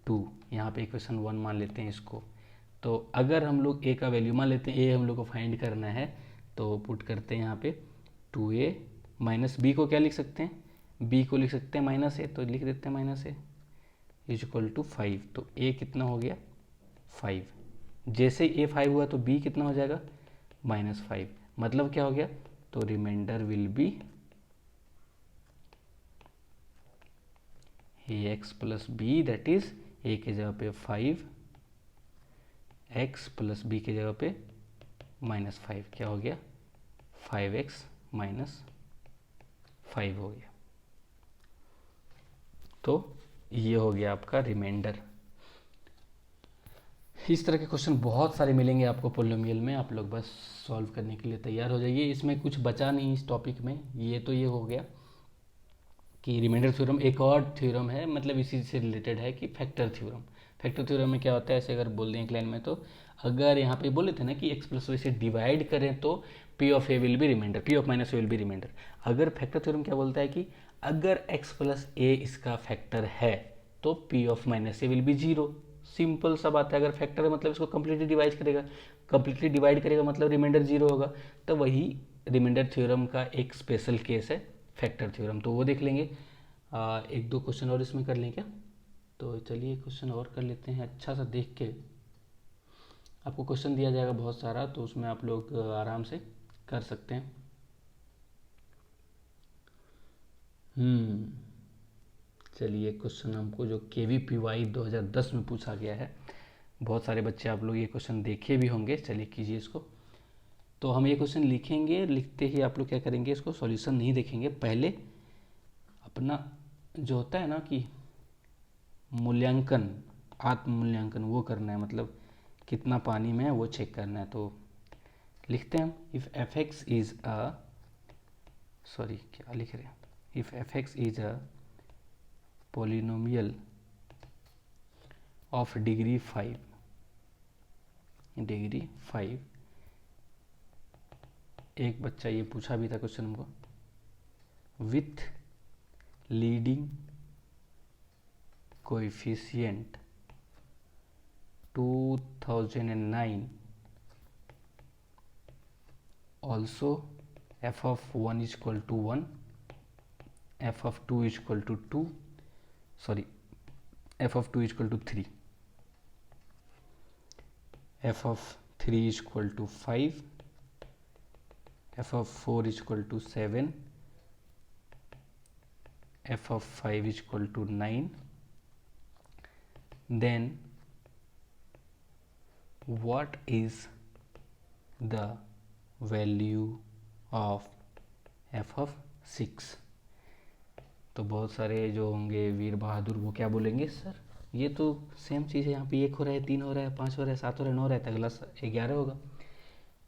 2। यहाँ पे इक्वेशन 1 मान लेते हैं इसको। तो अगर हम लोग ए का वैल्यू मान लेते हैं, ए हम लोग को फाइंड करना है, तो पुट करते हैं यहाँ पे 2a माइनस बी को क्या लिख सकते हैं, बी को लिख सकते हैं माइनस ए, तो लिख देते हैं minus A is equal to 5। तो ए कितना हो गया 5। जैसे ए 5 हुआ तो बी कितना हो जाएगा -5। मतलब क्या हो गया, तो remainder will be ax plus B, that is a के जगह पे 5, x प्लस बी के जगह पे -5, क्या हो गया 5x माइनस 5 हो गया। तो ये हो गया आपका रिमाइंडर। इस तरह के क्वेश्चन बहुत सारे मिलेंगे आपको पोलिनोमियल में, आप लोग बस सॉल्व करने के लिए तैयार हो जाइए। इसमें कुछ बचा नहीं इस टॉपिक में, ये तो ये हो गया कि रिमाइंडर थ्योरम। एक और थ्योरम है, मतलब इसी से रिलेटेड है, कि फैक्टर थ्योरम। फैक्टर थ्योरम में क्या होता है, ऐसे अगर बोल दें एक लाइन में, तो अगर यहाँ पे बोले थे ना कि x प्लस वाई से डिवाइड करें तो p of a will be remainder, p of minus A will be remainder. अगर फैक्टर थ्योरम क्या बोलता है कि अगर x प्लस ए इसका फैक्टर है तो p of minus A will be 0। Simple सा बात है, अगर फैक्टर है मतलब इसको कंप्लीटली डिवाइड करेगा, कंप्लीटली डिवाइड करेगा मतलब रिमाइंडर 0 होगा। तो वही रिमाइंडर थ्योरम का एक स्पेशल केस है फैक्टर थ्योरम, तो वो देख लेंगे। एक दो क्वेश्चन और इसमें कर लें क्या, तो चलिए क्वेश्चन और कर लेते हैं अच्छा सा देख के। आपको क्वेश्चन दिया जाएगा बहुत सारा, तो उसमें आप लोग आराम से कर सकते हैं। चलिए क्वेश्चन हमको जो KVPY 2010 में पूछा गया है, बहुत सारे बच्चे आप लोग ये क्वेश्चन देखे भी होंगे। चलिए कीजिए इसको। तो हम ये क्वेश्चन लिखेंगे, लिखते ही आप लोग क्या करेंगे, इसको सॉल्यूशन नहीं देखेंगे, पहले अपना जो होता है ना कि मूल्यांकन, आत्म मूल्यांकन, वो करना है, मतलब कितना पानी में है वो चेक करना है। तो लिखते हैं हम, if fx is a, sorry क्या लिख रहे हैं, if fx is a polynomial of degree 5, एक बच्चा ये पूछा भी था क्वेश्चन हमको, with leading coefficient 2009, also f of 1 is equal to 1, f of 2 is equal to 2, sorry, f of 2 is equal to 3, f of 3 is equal to 5, f of 4 is equal to 7, f of 5 is equal to 9, then what is the value of f of 6। तो बहुत सारे जो होंगे वीर बहादुर वो क्या बोलेंगे, sir ये तो सेम चीज़ है, यहाँ पे 1 हो रहा है, 3 हो रहा है, 5 हो रहा है, 7 हो रहा है, 9 रहता है, अगला 11 होगा,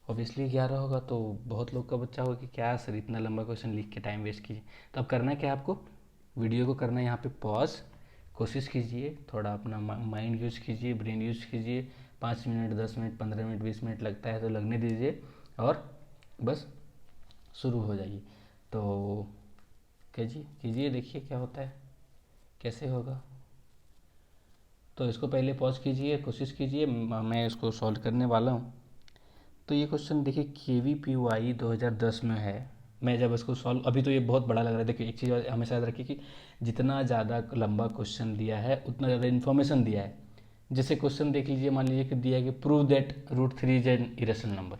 ऑब्वियसली 11 होगा। तो बहुत लोग का बच्चा होगा कि क्या सर इतना लंबा क्वेश्चन लिख के टाइम वेस्ट कीजिए। तो अब करना क्या है, आपको वीडियो को करना है यहाँ पे पॉज, कोशिश कीजिए, थोड़ा अपना माइंड यूज कीजिए, ब्रेन यूज कीजिए। 5 मिनट 10 मिनट 15 मिनट 20 मिनट लगता है तो लगने दीजिए, और बस शुरू हो जाइए। तो कीजिए देखिए क्या होता है, कैसे होगा। तो इसको पहले पॉज कीजिए, कोशिश कीजिए, मैं इसको सॉल्व करने वाला हूँ। तो ये क्वेश्चन देखिए KVPY 2010 में है। मैं जब इसको सॉल्व, अभी तो ये बहुत बड़ा लग रहा है, देखिए एक चीज़ हमेशा याद रखिए कि जितना ज़्यादा लंबा क्वेश्चन दिया है उतना ज़्यादा इन्फॉर्मेशन दिया है। जैसे क्वेश्चन देख लीजिए, मान लीजिए कि दिया है कि prove that √3 is an irrational number,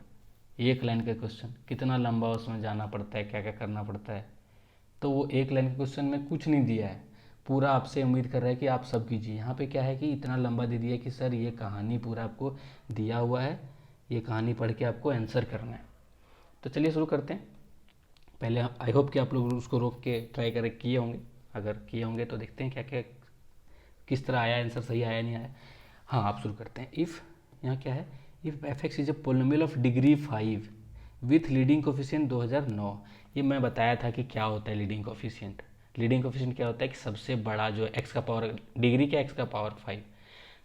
एक लाइन का क्वेश्चन, कितना लंबा उसमें जाना पड़ता है, क्या क्या करना पड़ता है। तो वो एक लाइन के क्वेश्चन में कुछ नहीं दिया है, पूरा आपसे उम्मीद कर रहा है कि आप सब कीजिए। यहाँ पे क्या है कि इतना लंबा दे दिया है कि सर ये कहानी पूरा आपको दिया हुआ है, ये कहानी पढ़ के आपको आंसर करना है। तो चलिए शुरू करते हैं। पहले आई होप कि आप लोग उसको रोक के ट्राई कर किए होंगे, अगर किए होंगे तो देखते हैं क्या क्या किस तरह आया आंसर, सही आया नहीं आया। हाँ आप शुरू करते हैं। इफ़, यहाँ क्या है, if fx is a polynomial of degree 5 with leading coefficient 2009। ये मैं बताया था कि क्या होता है लीडिंग कोफिशिएंट। लीडिंग कोफिशिएंट क्या होता है कि सबसे बड़ा जो x का पावर, डिग्री क्या, x का पावर 5,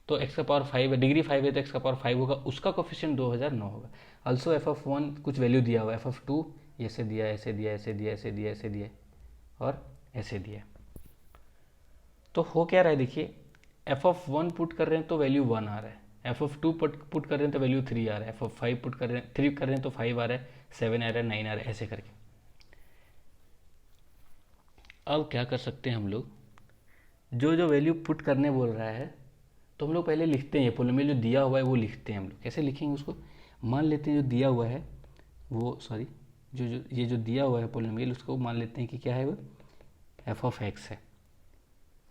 तो x का पावर 5 है, डिग्री 5 है तो x का पावर 5 होगा, उसका कोफिशिएंट 2009 होगा। ऑल्सो f of 1 कुछ वैल्यू दिया हुआ है, f of 2 ऐसे दिया, ऐसे दिया, ऐसे दिया, ऐसे दिया, ऐसे दिया और ऐसे दिया। तो हो क्या रहा है देखिए, f of 1 पुट कर रहे हैं तो वैल्यू 1 आ रहा है, एफ ऑफ 2 पुट कर रहे हैं तो वैल्यू 3 आ रहा है, एफ ऑफ 5 पुट कर रहे हैं 3 कर रहे हैं तो 5 आ रहा है, 7 आ रहा है, 9 आ रहा है, ऐसे करके। अब क्या कर सकते हैं हम लोग, जो जो वैल्यू पुट करने बोल रहा है तो हम लोग पहले लिखते हैं, ये पोलिनोमियल जो दिया हुआ है वो लिखते हैं हम लोग। कैसे लिखेंगे उसको, मान लेते हैं जो दिया हुआ है वो सॉरी जो जो ये जो दिया हुआ है पोलिनोमियल, उसको मान लेते हैं कि क्या है वो एफ ऑफ एक्स है।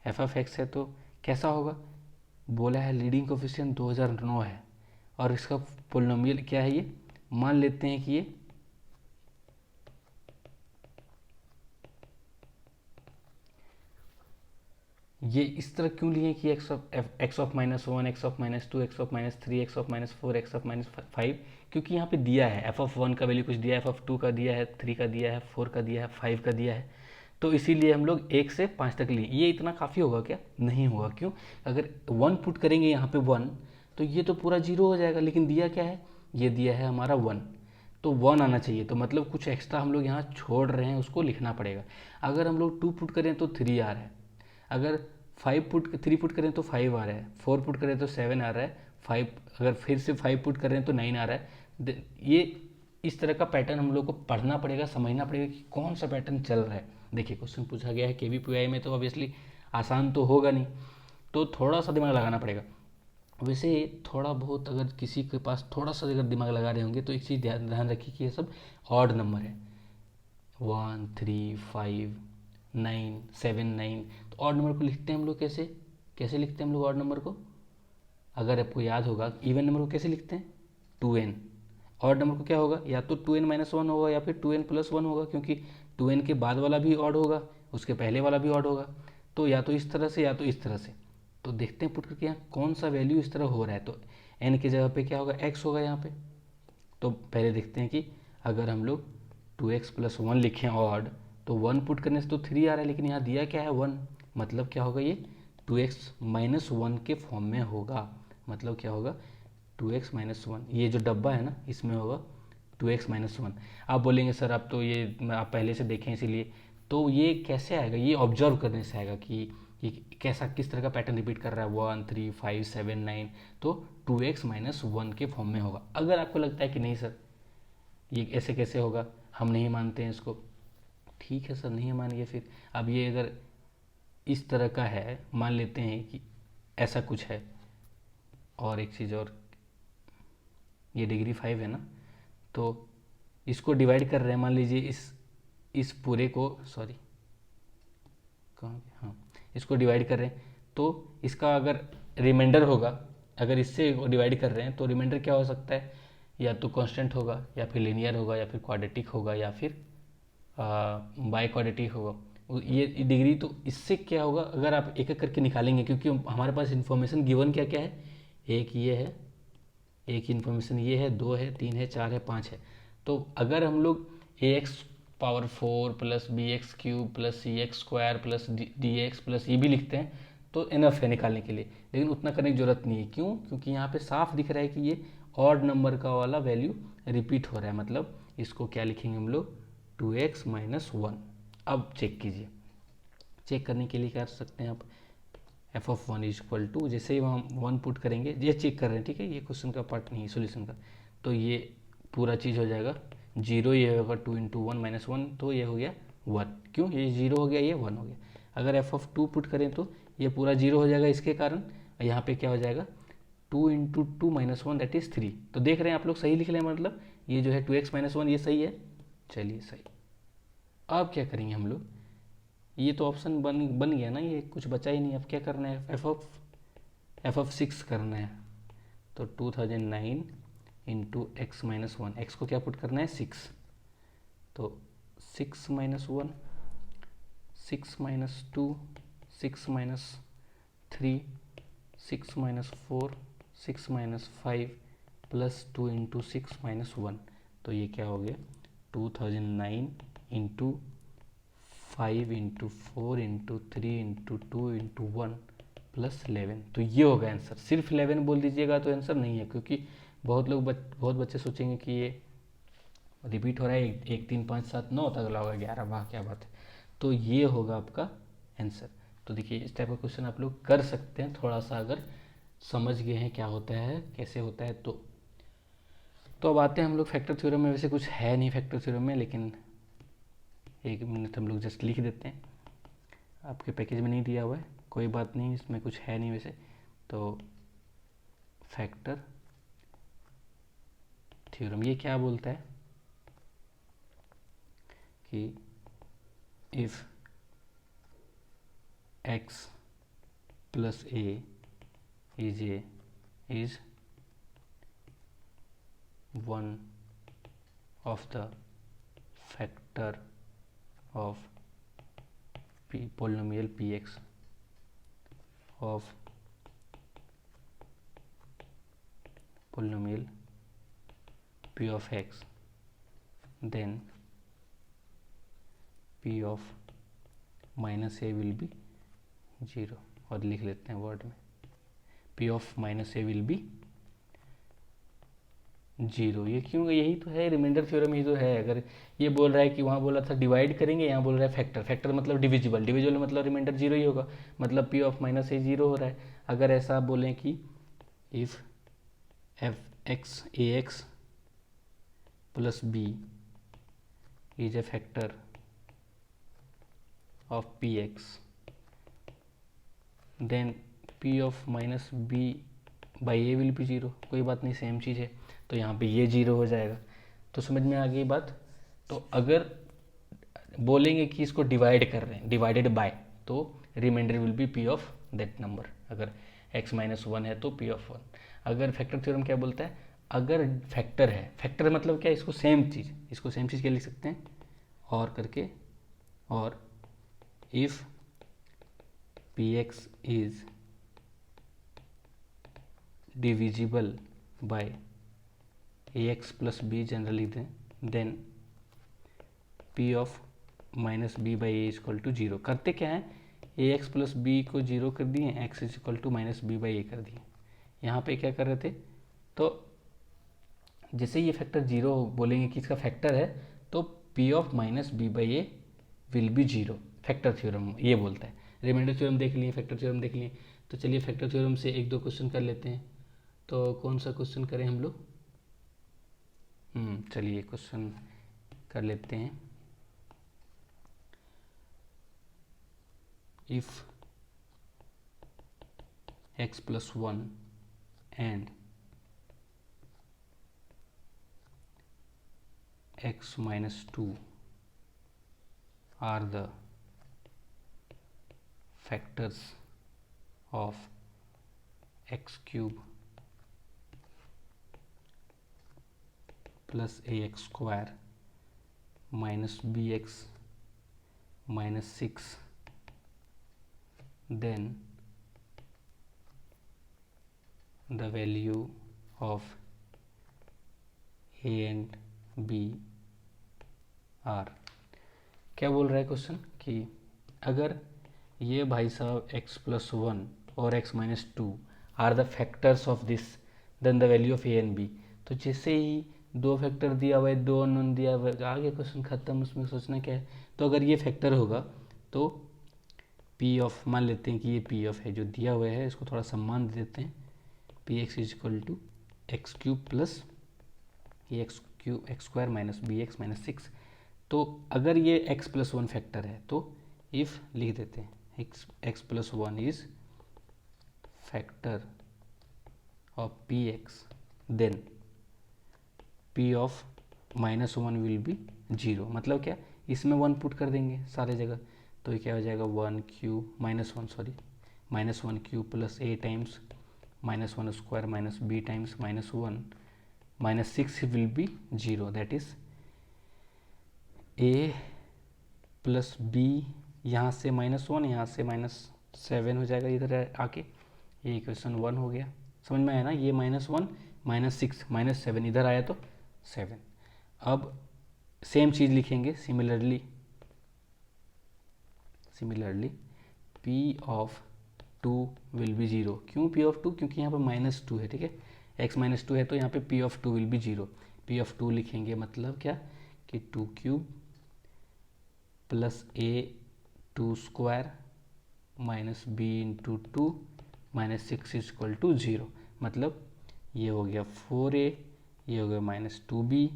एफ ऑफ एक्स है तो कैसा होगा, बोला है लीडिंग कोफिशिएंट 2009 है और इसका पोलिनोमियल क्या है, ये मान लेते हैं कि ये इस तरह क्यों लिए कि x of -1, x of -2, x of -3, x of -4, x of -5, क्योंकि यहाँ पे दिया है एफ ऑफ 1 का वैल्यू कुछ दिया है, एफ ऑफ 2 का दिया है, 3 का दिया है, 4 का दिया है, 5 का दिया है, तो इसीलिए हम लोग 1 से 5 तक लिए। ये इतना काफ़ी होगा क्या, नहीं होगा। क्यों, अगर 1 पुट करेंगे यहाँ पे 1 तो ये तो पूरा 0 हो जाएगा, लेकिन दिया क्या है, ये दिया है हमारा 1, तो 1 आना चाहिए, तो मतलब कुछ एक्स्ट्रा हम लोग यहाँ छोड़ रहे हैं, उसको लिखना पड़ेगा। अगर हम लोग 2 पुट करें तो 3 आ रहा है, अगर 3 पुट करें तो 5 आ रहा है, 4 पुट करें तो 7 आ रहा है, 5 अगर फिर से 5 पुट करें तो 9 आ रहा है। ये इस तरह का पैटर्न हम लोग को पढ़ना पड़ेगा, समझना पड़ेगा कि कौन सा पैटर्न चल रहा है। देखिए क्वेश्चन पूछा गया है केवीपीआई में, तो ऑब्वियसली आसान तो होगा नहीं, तो थोड़ा सा दिमाग लगाना पड़ेगा। वैसे थोड़ा बहुत अगर किसी के पास थोड़ा सा अगर दिमाग लगा रहे होंगे तो एक चीज़ ध्यान रखिए कि ये सब ऑड नंबर है, 1 3 5 9 7 9, तो ऑड नंबर को लिखते हैं हम लोग कैसे, कैसे लिखते हैं हम लोग ऑड नंबर को, अगर आपको याद होगा इवन नंबर को कैसे लिखते हैं 2n, ऑड नंबर को क्या होगा, या तो 2n-1 होगा या फिर 2n+1 होगा, क्योंकि 2n के बाद वाला भी ऑड होगा, उसके पहले वाला भी ऑड होगा, तो या तो इस तरह से या तो इस तरह से। तो देखते हैं पुट करके यहाँ कौन सा वैल्यू इस तरह हो रहा है, तो n की जगह पे क्या होगा, x होगा यहाँ पे। तो पहले देखते हैं कि अगर हम लोग 2x+1 लिखें ऑड, तो 1 पुट करने से तो 3 आ रहा है, लेकिन यहाँ दिया क्या है 1, मतलब क्या होगा, ये 2x-1 के फॉर्म में होगा। मतलब क्या होगा 2x-1, ये जो डब्बा है ना इसमें होगा 2x-1। आप बोलेंगे सर आप तो ये आप पहले से देखें इसीलिए, तो ये कैसे आएगा, ये ऑब्जर्व करने से आएगा कि ये कैसा किस तरह का पैटर्न रिपीट कर रहा है, 1 3 5 7 9, तो 2x-1 के फॉर्म में होगा। अगर आपको लगता है कि नहीं सर ये ऐसे कैसे होगा, हम नहीं मानते हैं इसको, ठीक है सर नहीं मानिए फिर। अब ये अगर इस तरह का है, मान लेते हैं कि ऐसा कुछ है, और एक चीज़ और, ये डिग्री 5 है ना, तो इसको डिवाइड कर रहे हैं, मान लीजिए इस पूरे को सॉरी कहाँ, हाँ इसको डिवाइड कर रहे हैं, तो इसका अगर रिमाइंडर होगा, अगर इससे डिवाइड कर रहे हैं तो रिमाइंडर क्या हो सकता है, या तो कांस्टेंट होगा या फिर लीनियर होगा या फिर क्वाड्रेटिक होगा या फिर बाई क्वाड्रेटिक होगा। ये डिग्री तो इससे क्या होगा, अगर आप एक एक करके निकालेंगे, क्योंकि हमारे पास इन्फॉर्मेशन गिवन क्या क्या है, एक ये है, एक इन्फॉर्मेशन ये है, 2 है, 3 है, 4 है, 5 है। तो अगर हम लोग ax⁴ plus bx³ plus cx² plus dx plus ये भी लिखते हैं तो इनफ है निकालने के लिए, लेकिन उतना करने की जरूरत नहीं है। क्यों, क्योंकि यहाँ पे साफ दिख रहा है कि ये ऑड नंबर का वाला वैल्यू रिपीट हो रहा है, मतलब इसको क्या लिखेंगे हम लोग 2x-1। अब चेक कीजिए, चेक करने के लिए क्या कर सकते हैं आप, f(1) इक्वल टू, जैसे ही हम 1 पुट करेंगे, ये चेक कर रहे हैं ठीक है, ये क्वेश्चन का पार्ट नहीं है सोल्यूशन का, तो ये पूरा चीज़ हो जाएगा 0, ये होगा 2 × 1 - 1, तो ये हो गया 1। क्यों, ये 0 हो गया, ये 1 हो गया। अगर f(2) पुट करें तो ये पूरा 0 हो जाएगा इसके कारण, यहाँ पे क्या हो जाएगा 2 × 2 - 1 दैट इज़ 3। तो देख रहे हैं आप लोग सही लिख रहे हैं, मतलब ये जो है 2x-1 ये सही है, चलिए सही। अब क्या करेंगे हम लोग, ये तो ऑप्शन बन गया ना, ये कुछ बचा ही नहीं। अब क्या करना है, f(6) करना है, तो 2009 × x-1, x को क्या पुट करना है 6, तो 6 - 1 6 - 2 6 - 3 6 - 4 6 - 5 प्लस 2 × 6 - 1, तो ये क्या हो गया 2009 × 5 × 4 × 3 × 2 × 1 प्लस 11, तो ये होगा आंसर। सिर्फ 11 बोल दीजिएगा तो आंसर नहीं है, क्योंकि बहुत बच्चे सोचेंगे कि ये रिपीट हो रहा है 1 3 5 7 9 तक अगला होगा 11, वाह क्या बात है, तो ये होगा आपका आंसर। तो देखिए इस टाइप का क्वेश्चन आप लोग कर सकते हैं, थोड़ा सा अगर समझ गए हैं क्या होता है, कैसे होता है। तो अब आते हैं हम लोग फैक्टर थ्योरम में। वैसे कुछ है नहीं फैक्टर थ्योरम में, लेकिन 1 मिनट हम लोग जस्ट लिख देते हैं। आपके पैकेज में नहीं दिया हुआ है, कोई बात नहीं, इसमें कुछ है नहीं वैसे। तो फैक्टर थ्योरम ये क्या बोलता है कि if x plus a is one of the factor of polynomial px of polynomial p of x, then p of minus A will be zero. और लिख लेते हैं वर्ड में, p of minus A will be zero. ये क्यों, यही तो है रिमाइंडर थ्योरम, ही तो है। अगर ये बोल रहा है कि वहाँ बोला था डिवाइड करेंगे, यहाँ बोल रहा है फैक्टर। फैक्टर मतलब डिविजिबल, डिविजिबल मतलब रिमाइंडर जीरो ही होगा, मतलब p of minus a zero हो रहा है। अगर ऐसा बोलें कि if f x a x plus b is a factor of px, then p of minus B by a will be zero. कोई बात नहीं, सेम चीज़ है, तो यहाँ पे ये जीरो हो जाएगा। तो समझ में आ गई बात। तो अगर बोलेंगे कि इसको डिवाइड कर रहे हैं, डिवाइडेड बाय, तो remainder will be p of that number. अगर x माइनस वन है तो p ऑफ वन। अगर फैक्टर थ्योरम क्या बोलता है, अगर फैक्टर है, फैक्टर मतलब क्या, इसको सेम चीज़, इसको सेम चीज़ क्या लिख सकते हैं, और करके, और if px is divisible by ax plus b generally दें, then p of minus B by A is equal to zero. करते क्या है, ए एक्स प्लस बी को जीरो कर दिए, X is equal to minus B by A कर दिए। यहाँ पे क्या कर रहे थे, तो जैसे ये फैक्टर जीरो बोलेंगे कि इसका फैक्टर है, तो p of minus B by a will be zero. Factor theorem ये बोलता है। रिमाइंडर थ्योरम देख लिए, फैक्टर थ्योरम देख लिए। तो चलिए फैक्टर थ्योरम से 1-2 क्वेश्चन कर लेते हैं। तो कौन सा क्वेश्चन करें हम लोग, चलिए क्वेश्चन कर लेते हैं। If x plus one and x minus to are the factors of x cube plus ax square minus bx minus 6, then the value of a and b are। क्या बोल रहा है क्वेश्चन कि अगर ये भाई साहब x प्लस वन और x minus two are the factors of this, then the value of a and b. तो जैसे ही दो फैक्टर दिया हुआ है, दो अननोन दिया हुआ है, आगे क्वेश्चन खत्म, उसमें सोचना क्या है। तो अगर ये फैक्टर होगा तो p ऑफ, मान लेते हैं कि ये p ऑफ है जो दिया हुआ है, इसको थोड़ा सम्मान दे देते हैं, P X is equal to X cube plus ये X cube X square minus B X minus 6। तो अगर ये x प्लस वन फैक्टर है तो इफ़ लिख देते हैं x plus one is factor of p x, then p of minus one will be zero. मतलब क्या, इसमें वन पुट कर देंगे सारे जगह, तो ये क्या हो जाएगा, one cube minus one, sorry minus one cube plus a times minus one square minus b times minus one minus 6 will be zero. That is a plus b, यहाँ से माइनस वन, यहाँ से माइनस 7 हो जाएगा इधर आके, ये equation 1 हो गया। समझ में आया ना, ये माइनस वन माइनस 6 माइनस 7 इधर आया तो 7। अब सेम चीज़ लिखेंगे similarly p of 2 will be zero. क्यों p ऑफ 2, क्योंकि यहाँ पर माइनस 2 है, ठीक है, x माइनस 2 है, तो यहाँ पे p of 2 will be zero. p of 2 लिखेंगे मतलब क्या कि 2 cube plus a 2 square minus b into 2 minus 6 is equal to 0। मतलब ये हो गया 4a, ये हो गया माइनस 2b,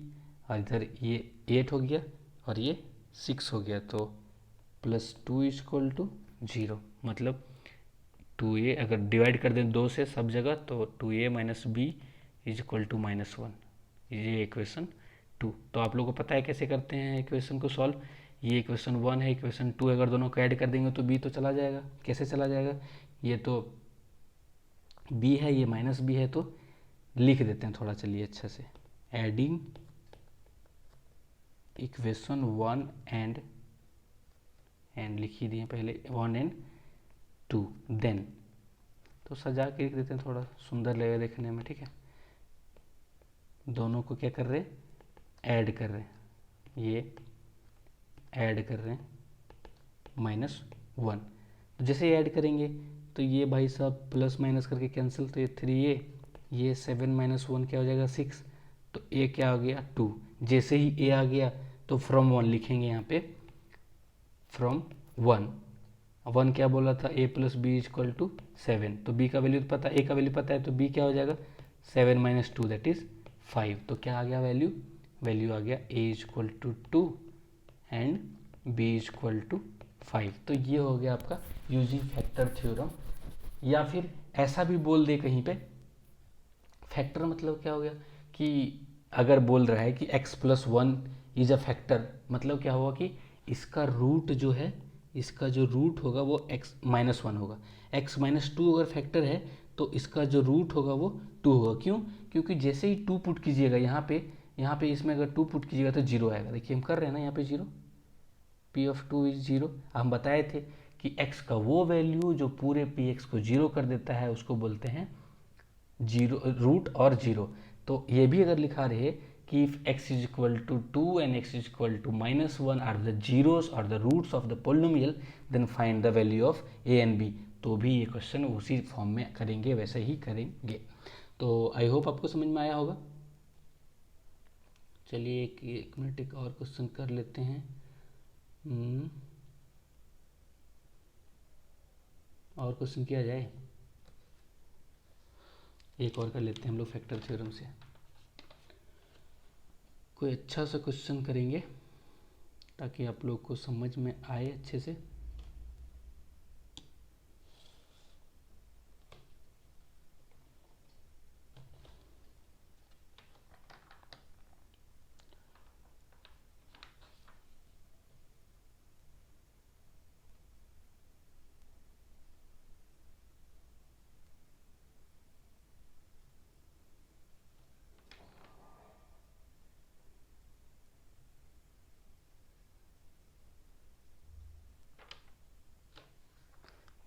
और इधर ये 8 हो गया और ये 6 हो गया, तो प्लस 2 इज इक्वल टू 0। मतलब 2a अगर डिवाइड कर दें 2 से सब जगह, तो 2a minus b is equal to -1। ये इक्वेशन 2। तो आप लोगों को पता है कैसे करते हैं इक्वेशन को सॉल्व। ये इक्वेशन 1 है, इक्वेशन 2 अगर दोनों को ऐड कर देंगे तो b तो चला जाएगा। कैसे चला जाएगा, ये तो b है, ये माइनस b है, तो लिख देते हैं थोड़ा, चलिए अच्छे से। एडिंग इक्वेशन 1 एंड लिख ही दिए पहले, 1 एंड 2, देन, तो सजा के लिख देते हैं, थोड़ा सुंदर लगेगा देखने में, ठीक है। दोनों को क्या कर रहे हैं, ऐड कर रहे हैं, ये ऐड कर रहे हैं -1। तो जैसे ही ऐड करेंगे तो ये भाई साहब प्लस माइनस करके कैंसिल, तो ये 3a, ये 7 माइनस 1 क्या हो जाएगा 6, तो a क्या हो गया 2। जैसे ही a आ गया तो फ्रॉम 1 लिखेंगे यहाँ पे, फ्रॉम 1 क्या बोला था, a plus b is equal to 7, तो b का वैल्यू पता है, a का वैल्यू पता है, तो b क्या हो जाएगा 7 माइनस 2 दैट इज 5। तो क्या आ गया वैल्यू आ गया a is equal to 2 and b is equal to 5। तो ये हो गया आपका यूजिंग फैक्टर थ्योरम। या फिर ऐसा भी बोल दे कहीं पे, फैक्टर मतलब क्या हो गया कि अगर बोल रहा है कि x plus 1 is a factor, मतलब क्या हुआ कि इसका रूट जो है, इसका जो रूट होगा वो x माइनस 1 होगा। x माइनस 2 अगर फैक्टर है तो इसका जो रूट होगा वो 2 होगा। क्यों, क्योंकि जैसे ही 2 पुट कीजिएगा यहाँ पे इसमें अगर 2 पुट कीजिएगा तो 0 आएगा। देखिए हम कर रहे हैं ना यहाँ पे 0, p ऑफ 2 इज 0। हम बताए थे कि x का वो वैल्यू जो पूरे px को 0 कर देता है उसको बोलते हैं जीरो, रूट और 0। तो ये भी अगर लिखा रहे कि if x is equal to 2 and x is equal to -1 are the zeros or the roots of the polynomial, then find the value of a and b, तो भी ये क्वेश्चन उसी फॉर्म में करेंगे, वैसे ही करेंगे। तो आई होप आपको समझ में आया होगा। चलिए एक मिनट, एक और क्वेश्चन कर लेते हैं। और क्वेश्चन किया जाए, एक और कर लेते हैं हम लोग फैक्टर थ्योरम से। कोई अच्छा सा क्वेश्चन करेंगे ताकि आप लोग को समझ में आए अच्छे से।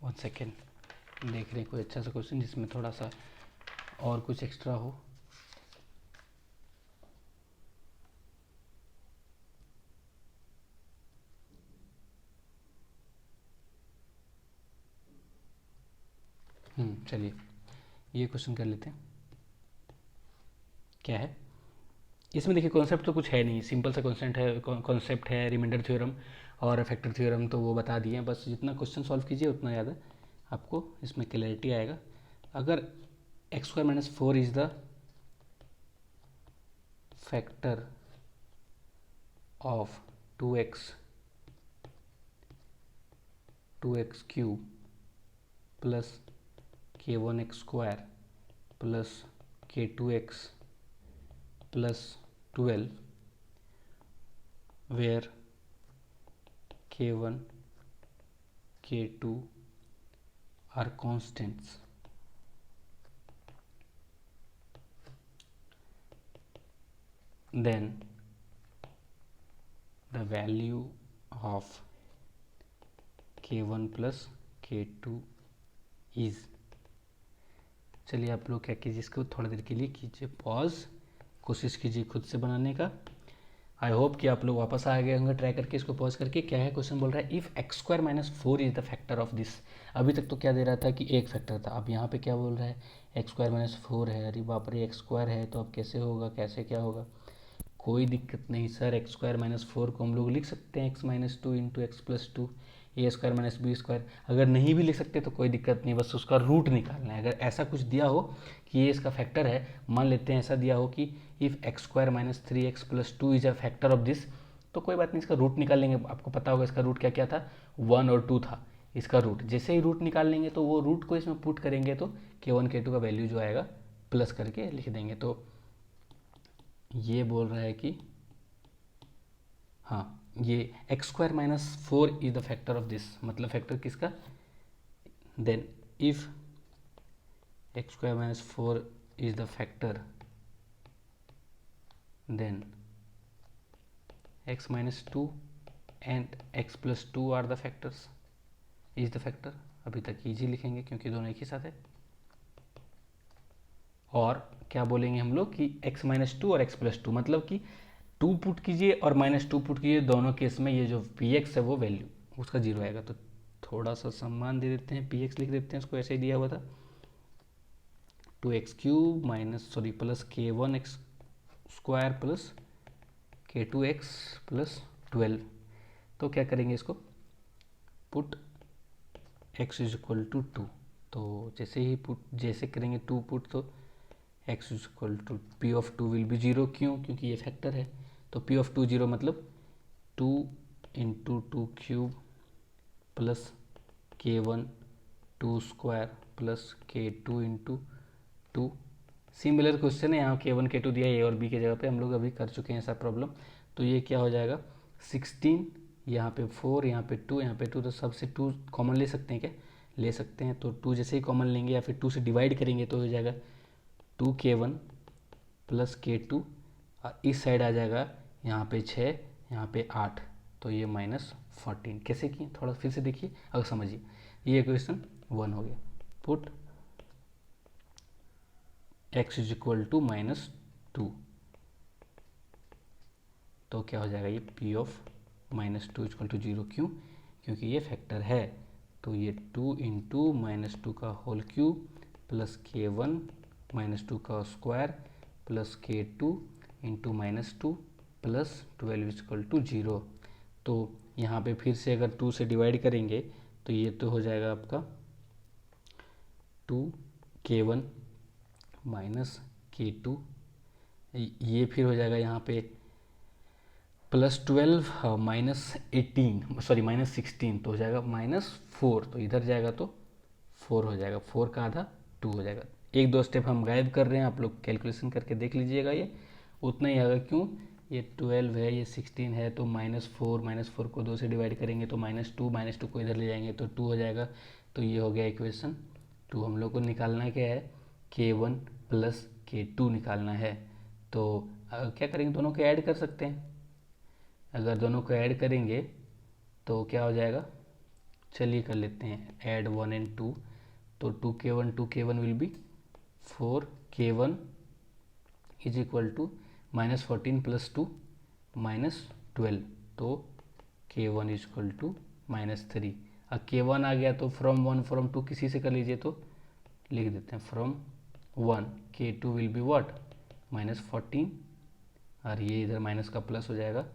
वन सेकेंड, देख रहे हैं कोई अच्छा सा क्वेश्चन जिसमें थोड़ा सा और कुछ एक्स्ट्रा हो। चलिए ये क्वेश्चन कर लेते हैं। क्या है इसमें, देखिए कॉन्सेप्ट तो कुछ है नहीं, सिंपल सा कॉन्सेप्ट है रिमाइंडर थ्योरम और फैक्टर थ्योरम, तो वो बता दिए हैं। बस जितना क्वेश्चन सॉल्व कीजिए उतना ज़्यादा आपको इसमें क्लैरिटी आएगा। अगर x² - 4 is the factor of 2x cube plus k1x² plus k2x plus 12, where k1 k2 are constants, then the value of k1 plus k2 is, चलिए आप लोग क्या कीजिए, इसको थोड़ा देर के लिए कीजिए पॉज, कोशिश कीजिए खुद से बनाने का। आई होप कि आप लोग वापस आ गए होंगे ट्राई करके इसको पॉज करके। क्या है क्वेश्चन, बोल रहा है if x² - 4 is the factor of this. अभी तक तो क्या दे रहा था कि एक फैक्टर था, अब यहाँ पे क्या बोल रहा है x² - 4 है। अरे बाप रे, x² है तो अब कैसे होगा, कैसे क्या होगा। कोई दिक्कत नहीं सर, x² - 4 को हम लोग लिख सकते हैं x - 2 × x + 2। ए स्क्वायर माइनस बी स्क्वायर। अगर नहीं भी लिख सकते तो कोई दिक्कत नहीं, बस उसका रूट निकालना है। अगर ऐसा कुछ दिया हो कि ये इसका फैक्टर है, मान लेते हैं ऐसा दिया हो कि if x square minus 3x plus 2 is a factor of this, तो कोई बात नहीं, इसका रूट निकाल लेंगे। आपको पता होगा इसका रूट क्या क्या था, 1 और 2 था इसका रूट। जैसे ही रूट निकाल लेंगे तो वो रूट को इसमें पुट करेंगे तो k1 k2 का वैल्यू जो आएगा प्लस करके लिख देंगे। तो ये बोल रहा है कि हाँ, ये x square minus 4 is the factor of this, मतलब फैक्टर किसका, then if x square minus 4 is the factor then x minus 2 and x plus 2 are the factors, is the factor। अभी तक इजी लिखेंगे क्योंकि दोनों एक ही साथ है। और क्या बोलेंगे हम लोग कि x माइनस 2 और x प्लस 2, मतलब कि 2 पुट कीजिए और माइनस 2 पुट कीजिए, दोनों केस में ये जो px है वो वैल्यू उसका जीरो आएगा। तो थोड़ा सा सम्मान दे देते हैं, px लिख देते हैं, उसको ऐसे ही दिया हुआ था 2x cube minus plus k1x square plus k2x plus 12। तो क्या करेंगे इसको, put x is equal to 2। तो जैसे ही पुट जैसे करेंगे 2 पुट तो x is equal to p of 2 will be 0, क्यों, क्योंकि ये फैक्टर है। तो पी ऑफ 2 0 मतलब 2 into 2 cube plus k1 2 square plus k2 into 2। Similar question है, यहाँ k1 k2 दिया है, ए और बी की जगह पे, हम लोग अभी कर चुके हैं ऐसा प्रॉब्लम। तो ये क्या हो जाएगा 16, यहाँ पे 4, यहाँ पे 2, यहाँ पे 2, तो सबसे 2 कॉमन ले सकते हैं क्या, ले सकते हैं। तो 2 जैसे ही कॉमन लेंगे या फिर 2 से डिवाइड करेंगे तो हो जाएगा 2k1 प्लस k2, और इस साइड आ जाएगा यहाँ पे 6, यहाँ पे 8, तो ये -14। कैसे किए थोड़ा फिर से देखिए अगर समझिए। ये क्वेश्चन 1 हो गया। Put x is equal to -2, तो क्या हो जाएगा ये p ऑफ -2 इक्वल टू 0, क्यों, क्योंकि ये फैक्टर है। तो ये 2 इंटू -2 का होल क्यूब प्लस k1 -2 का square plus k2 into -2 plus 12 equal to 0। तो यहाँ पे फिर से अगर 2 से डिवाइड करेंगे तो ये तो हो जाएगा आपका 2k1 माइनस k2, ये फिर हो जाएगा यहाँ पे +12 -16, तो हो जाएगा -4, तो इधर जाएगा तो 4 हो जाएगा, 4 का आधा 2 हो जाएगा। एक दो स्टेप हम गायब कर रहे हैं, आप लोग कैलकुलेशन करके देख लीजिएगा, ये उतना ही आएगा। क्यों, ये 12 है, ये 16 है, तो -4 को 2 से डिवाइड करेंगे तो -2 को इधर ले जाएंगे तो 2 हो जाएगा। तो ये हो गया इक्वेशन 2। हम लोग को निकालना क्या है, k1 प्लस k2 निकालना है। तो क्या करेंगे, दोनों को ऐड कर सकते हैं। अगर दोनों को ऐड करेंगे तो क्या हो जाएगा, चलिए कर लेते हैं ऐड 1 एंड 2। तो 2k1 will be 4k1 is equal to -14 plus 2 -12, तो k1 इज इक्वल टू -3। अब k1 आ गया तो फ्रॉम 1 फ्रॉम 2 किसी से कर लीजिए, तो लिख देते हैं from 1 k2 will be what -14, और ये इधर माइनस का प्लस हो जाएगा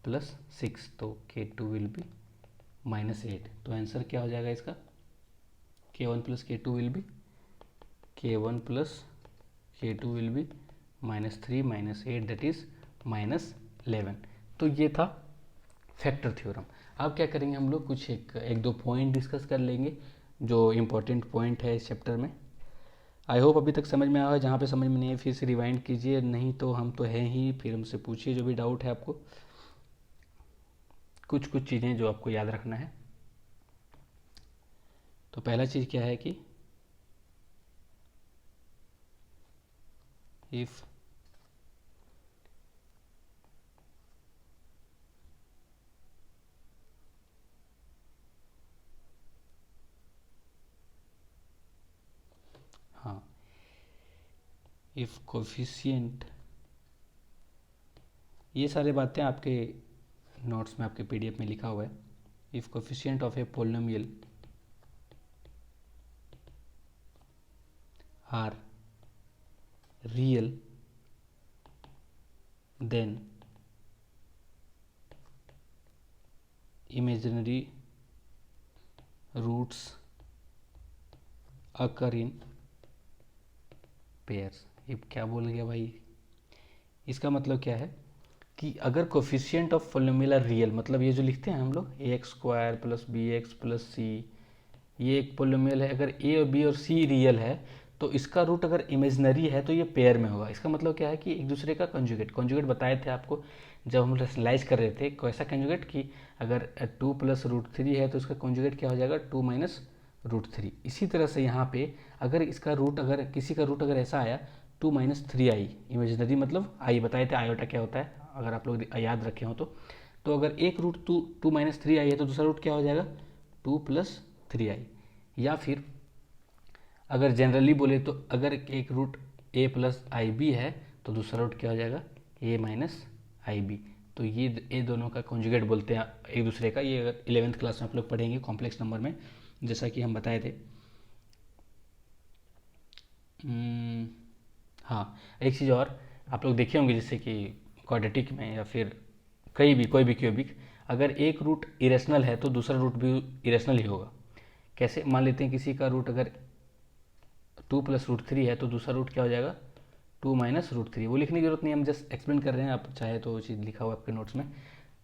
+6, तो k2 विल बी -8। तो आंसर क्या हो जाएगा इसका, k1 plus k2 will be k1 plus k2 will be -3 -8 that is -11। तो ये था फैक्टर थ्योरम। अब क्या करेंगे हम लोग, कुछ एक दो पॉइंट डिस्कस कर लेंगे जो इम्पोर्टेंट पॉइंट है इस चैप्टर में। आई होप अभी तक समझ में आया है, जहाँ पे समझ में नहीं है फिर से रिवाइंड कीजिए, नहीं तो हम तो हैं ही, फिर हमसे पूछिए जो भी डाउट है आपको। कुछ चीज़ें जो आपको याद रखना है। तो पहला चीज़ क्या है कि इफ़ हाँ, इफ़ कोफिशिएंट, ये सारी बातें आपके नोट्स में आपके पीडीएफ में लिखा हुआ है। If coefficient of a polynomial are real then imaginary roots occur in pairs. ये क्या बोल गया भाई, इसका मतलब क्या है कि अगर coefficient of polynomial are real, मतलब ये जो लिखते हैं हम लोग A X square plus B X plus C, ये एक पॉलिनोमियल है, अगर ए और बी और सी रियल है तो इसका रूट अगर इमेजनरी है तो ये पेयर में होगा। इसका मतलब क्या है कि एक दूसरे का कंजुगेट बताए थे आपको जब हम रेशनलाइज कर रहे थे, कैसा कंजुगेट कि अगर 2 प्लस रूट थ्री है तो इसका कंजुगेट क्या हो जाएगा 2 माइनस रूट थ्री। इसी तरह से यहाँ पे अगर इसका रूट, अगर किसी का रूट अगर ऐसा आया 2 माइनस थ्री आई, इमेजनरी मतलब आई बताए थे आयोटा क्या होता है, अगर आप लोग याद रखे हो तो अगर एक रूट 2 माइनस थ्री आई है तो दूसरा रूट क्या हो जाएगा 2 प्लस थ्री आई। या फिर अगर जनरली बोले तो अगर एक रूट ए प्लस आई बी है तो दूसरा रूट क्या हो जाएगा ए माइनस आई बी। तो ये दोनों का कॉन्जुगेट बोलते हैं एक दूसरे का। ये अगर 11th क्लास में आप लोग पढ़ेंगे कॉम्प्लेक्स नंबर में, जैसा कि हम बताए थे। हाँ, एक चीज़ और आप लोग देखे होंगे जैसे कि क्वाड्रेटिक में या फिर कहीं भी कोई भी क्यूबिक, अगर एक रूट इरेशनल है तो दूसरा रूट भी इरेशनल ही होगा। कैसे, मान लेते हैं किसी का रूट अगर 2 प्लस रूट थ्री है तो दूसरा रूट क्या हो जाएगा 2 माइनस रूट थ्री। वो लिखने की जरूरत नहीं, हम जस्ट एक्सप्लेन कर रहे हैं, आप चाहे तो वो चीज़ लिखा हुआ आपके नोट्स में।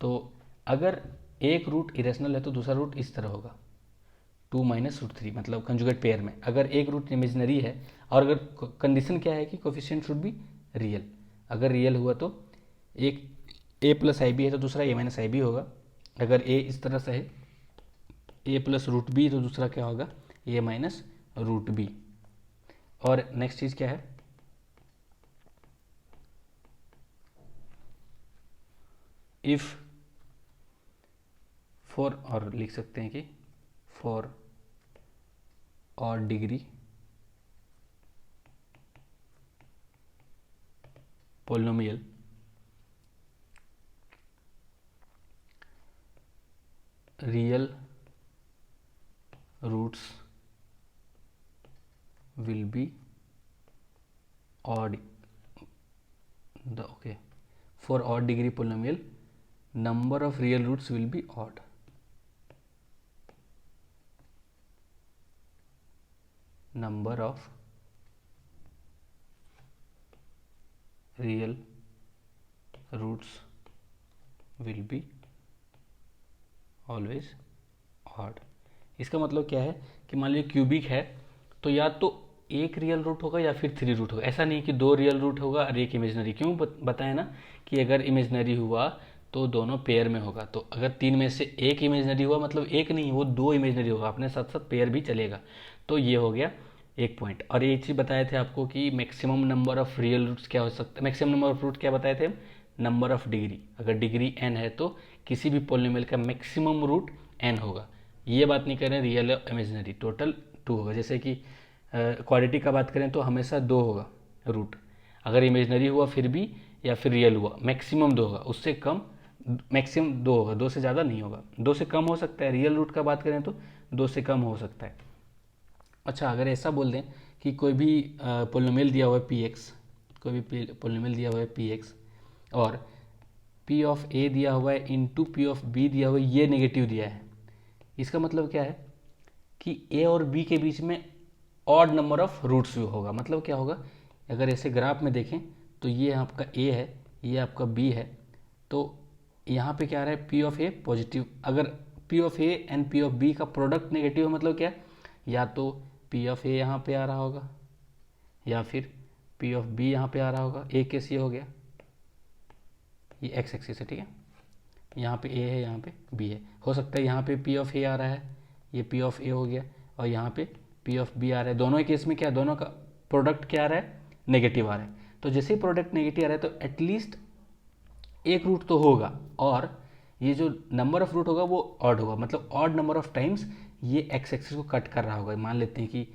तो अगर एक रूट इरेशनल है तो दूसरा रूट इस तरह होगा 2 माइनस रूट थ्री, मतलब कंजुगेट पेयर में। अगर एक रूट इमेजिनरी है और अगर कंडीशन क्या है कि कोफिशिएंट शुड बी रियल, अगर रियल हुआ तो एक ए प्लस आई बी है तो दूसरा ए माइनस आई बी होगा। अगर ए इस तरह से है ए प्लस रूट बी तो दूसरा क्या होगा ए माइनस रूट बी। और नेक्स्ट चीज़ क्या है, इफ फॉर, और लिख सकते हैं कि फॉर और degree polynomial real roots will be odd, okay, for odd degree polynomial number of real roots will be odd. Number of real roots will be always odd. इसका मतलब क्या है कि मान लीजिए क्यूबिक है तो या तो एक रियल रूट होगा या फिर 3 रूट होगा। ऐसा नहीं कि 2 रियल रूट होगा और एक इमेजनरी। क्यों बताया ना कि अगर इमेजनरी हुआ तो दोनों पेयर में होगा। तो अगर 3 में से एक इमेजनरी हुआ मतलब एक नहीं, वो 2 इमेजनरी होगा, अपने साथ साथ पेयर भी चलेगा। तो ये हो गया एक पॉइंट। और एक चीज़ बताए थे आपको कि maximum number of real roots क्या हो सकता है, मैक्सिमम नंबर ऑफ रूट क्या बताए थे, नंबर ऑफ डिग्री। अगर डिग्री n है तो किसी भी पॉलिनोमियल का मैक्सिमम रूट n होगा। ये बात नहीं कर रहे हैं रियल और इमेजनरी, टोटल 2 होगा। जैसे कि क्वाड्रेटिक का बात करें तो हमेशा 2 होगा रूट, अगर इमेजनरी हुआ फिर भी या फिर रियल हुआ मैक्सिमम 2 होगा, उससे कम मैक्सिमम 2 होगा, 2 से ज़्यादा नहीं होगा। 2 से कम हो सकता है, रियल रूट का बात करें तो 2 से कम हो सकता है। अच्छा, अगर ऐसा बोल दें कि कोई भी पोलिनोमियल दिया हुआ है पी एक्स, कोई भी पोलिनोमियल दिया हुआ है पी एक्स और पी ऑफ ए दिया हुआ है इंटू पी ऑफ बी दिया हुआ है, ये नेगेटिव दिया है। इसका मतलब क्या है कि ए और बी के बीच में ऑड नंबर ऑफ रूट्स होगा। मतलब क्या होगा, अगर ऐसे ग्राफ में देखें तो ये आपका ए है, ये आपका बी है, तो यहाँ पे क्या आ रहा है पी ऑफ ए पॉजिटिव। अगर p of a and p of b का प्रोडक्ट नेगेटिव है मतलब क्या, या तो पी ऑफ ए यहाँ पे आ रहा होगा या फिर पी ऑफ बी यहाँ पे आ रहा होगा। ए केस ये हो गया, ये एक्स एक्सिस है, ठीक है, यहाँ पे ए है यहाँ पे बी है। हो सकता है यहाँ पे पी ऑफ ए आ रहा है, ये पी ऑफ ए हो गया, और यहाँ पे पी ऑफ बी आ रहा है। दोनों ही केस में क्या, दोनों का प्रोडक्ट क्या आ रहा है, नेगेटिव आ रहा है। तो जैसे ही प्रोडक्ट नेगेटिव आ रहा है तो एटलीस्ट एक रूट तो होगा, और ये जो नंबर ऑफ रूट होगा वो ऑड होगा, मतलब ऑड नंबर ऑफ टाइम्स ये एक्स एक्सिस को कट कर रहा होगा। मान लेते हैं कि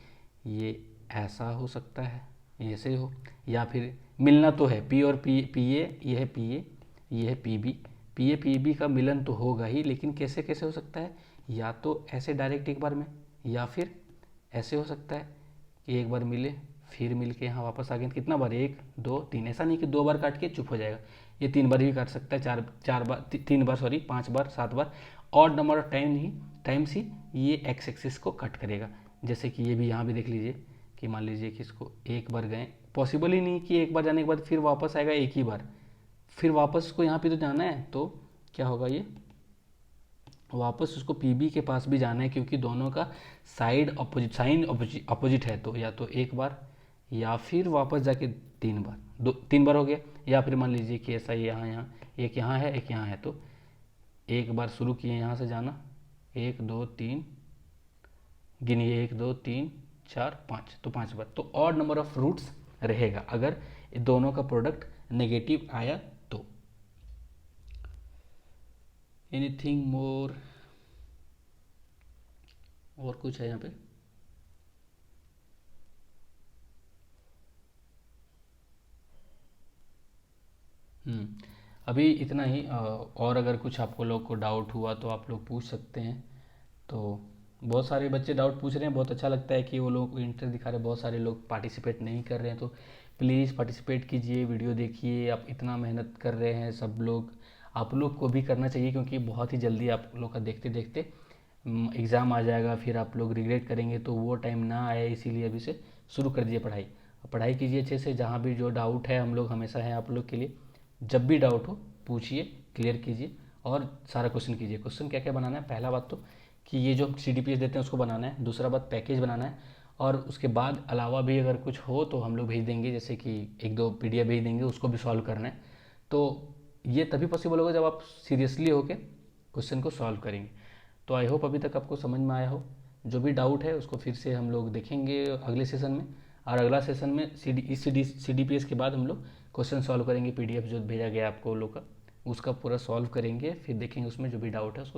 ये ऐसा हो सकता है, ऐसे हो, या फिर मिलना तो है पी और पी, पी ए ये है पी ए, ये है p b, p a p b का मिलन तो होगा ही, लेकिन कैसे कैसे हो सकता है, या तो ऐसे डायरेक्ट एक बार में, या फिर ऐसे हो सकता है कि एक बार मिले फिर मिल के यहाँ वापस आ गए। कितना बार, 1 2 3, ऐसा नहीं कि 2 बार काट के चुप हो जाएगा, ये 3 बार भी काट सकता है, 4 बार 3 बार सॉरी 5 बार 7 बार, ऑड नंबर ऑफ टाइम्स ही ये एक्स एक्सिस को कट करेगा। जैसे कि ये भी यहाँ भी देख लीजिए कि मान लीजिए कि इसको एक बार गए, पॉसिबल ही नहीं कि एक बार जाने के बाद फिर वापस आएगा एक ही बार, फिर वापस को यहाँ पे तो जाना है, तो क्या होगा, ये वापस उसको पीबी के पास भी जाना है, क्योंकि दोनों का साइड अपोजिट, साइन अपोजिट है, तो या तो एक बार या फिर वापस जाके 3 बार, 3 बार हो गया। या फिर मान लीजिए कि ऐसा यहाँ यहाँ एक यहाँ है एक यहाँ है, तो एक बार शुरू किए यहाँ से जाना, 1 2 3 गिनिए, 1 2 3 4 5, तो 5 बार, तो ऑड नंबर ऑफ रूट्स रहेगा अगर दोनों का प्रोडक्ट नेगेटिव आया तो। एनीथिंग मोर, और कुछ है यहाँ पे? अभी इतना ही। और अगर कुछ आपको लोग को डाउट हुआ तो आप लोग पूछ सकते हैं। तो बहुत सारे बच्चे डाउट पूछ रहे हैं, बहुत अच्छा लगता है कि वो लोग इंटरेस्ट दिखा रहे हैं। बहुत सारे लोग पार्टिसिपेट नहीं कर रहे हैं, तो प्लीज़ पार्टिसिपेट कीजिए, वीडियो देखिए। आप इतना मेहनत कर रहे हैं सब लोग, आप लोग को भी करना चाहिए, क्योंकि बहुत ही जल्दी आप लोग का देखते देखते एग्ज़ाम आ जाएगा, फिर आप लोग रिग्रेट करेंगे, तो वो टाइम ना आए, इसीलिए अभी से शुरू कर दीजिए पढ़ाई। पढ़ाई कीजिए अच्छे से, जहाँ भी जो डाउट है हम लोग हमेशा हैं आप लोग के लिए। जब भी डाउट हो पूछिए, क्लियर कीजिए और सारा क्वेश्चन कीजिए। क्वेश्चन क्या क्या बनाना है, पहला बात तो कि ये जो CDPS देते हैं उसको बनाना है, दूसरा बात पैकेज बनाना है, और उसके बाद अलावा भी अगर कुछ हो तो हम लोग भेज देंगे, जैसे कि 1-2 PDF भेज देंगे, उसको भी सॉल्व करना है। तो ये तभी पॉसिबल होगा जब आप सीरियसली होकर क्वेश्चन को सॉल्व करेंगे। तो आई होप अभी तक आपको समझ में आया हो। जो भी डाउट है उसको फिर से हम लोग देखेंगे अगले सेशन में, और अगला सेशन में CDPS के बाद हम लोग क्वेश्चन सॉल्व करेंगे। PDF जो भेजा गया आपको लोग का, उसका पूरा सॉल्व करेंगे, फिर देखेंगे उसमें जो भी डाउट है उसको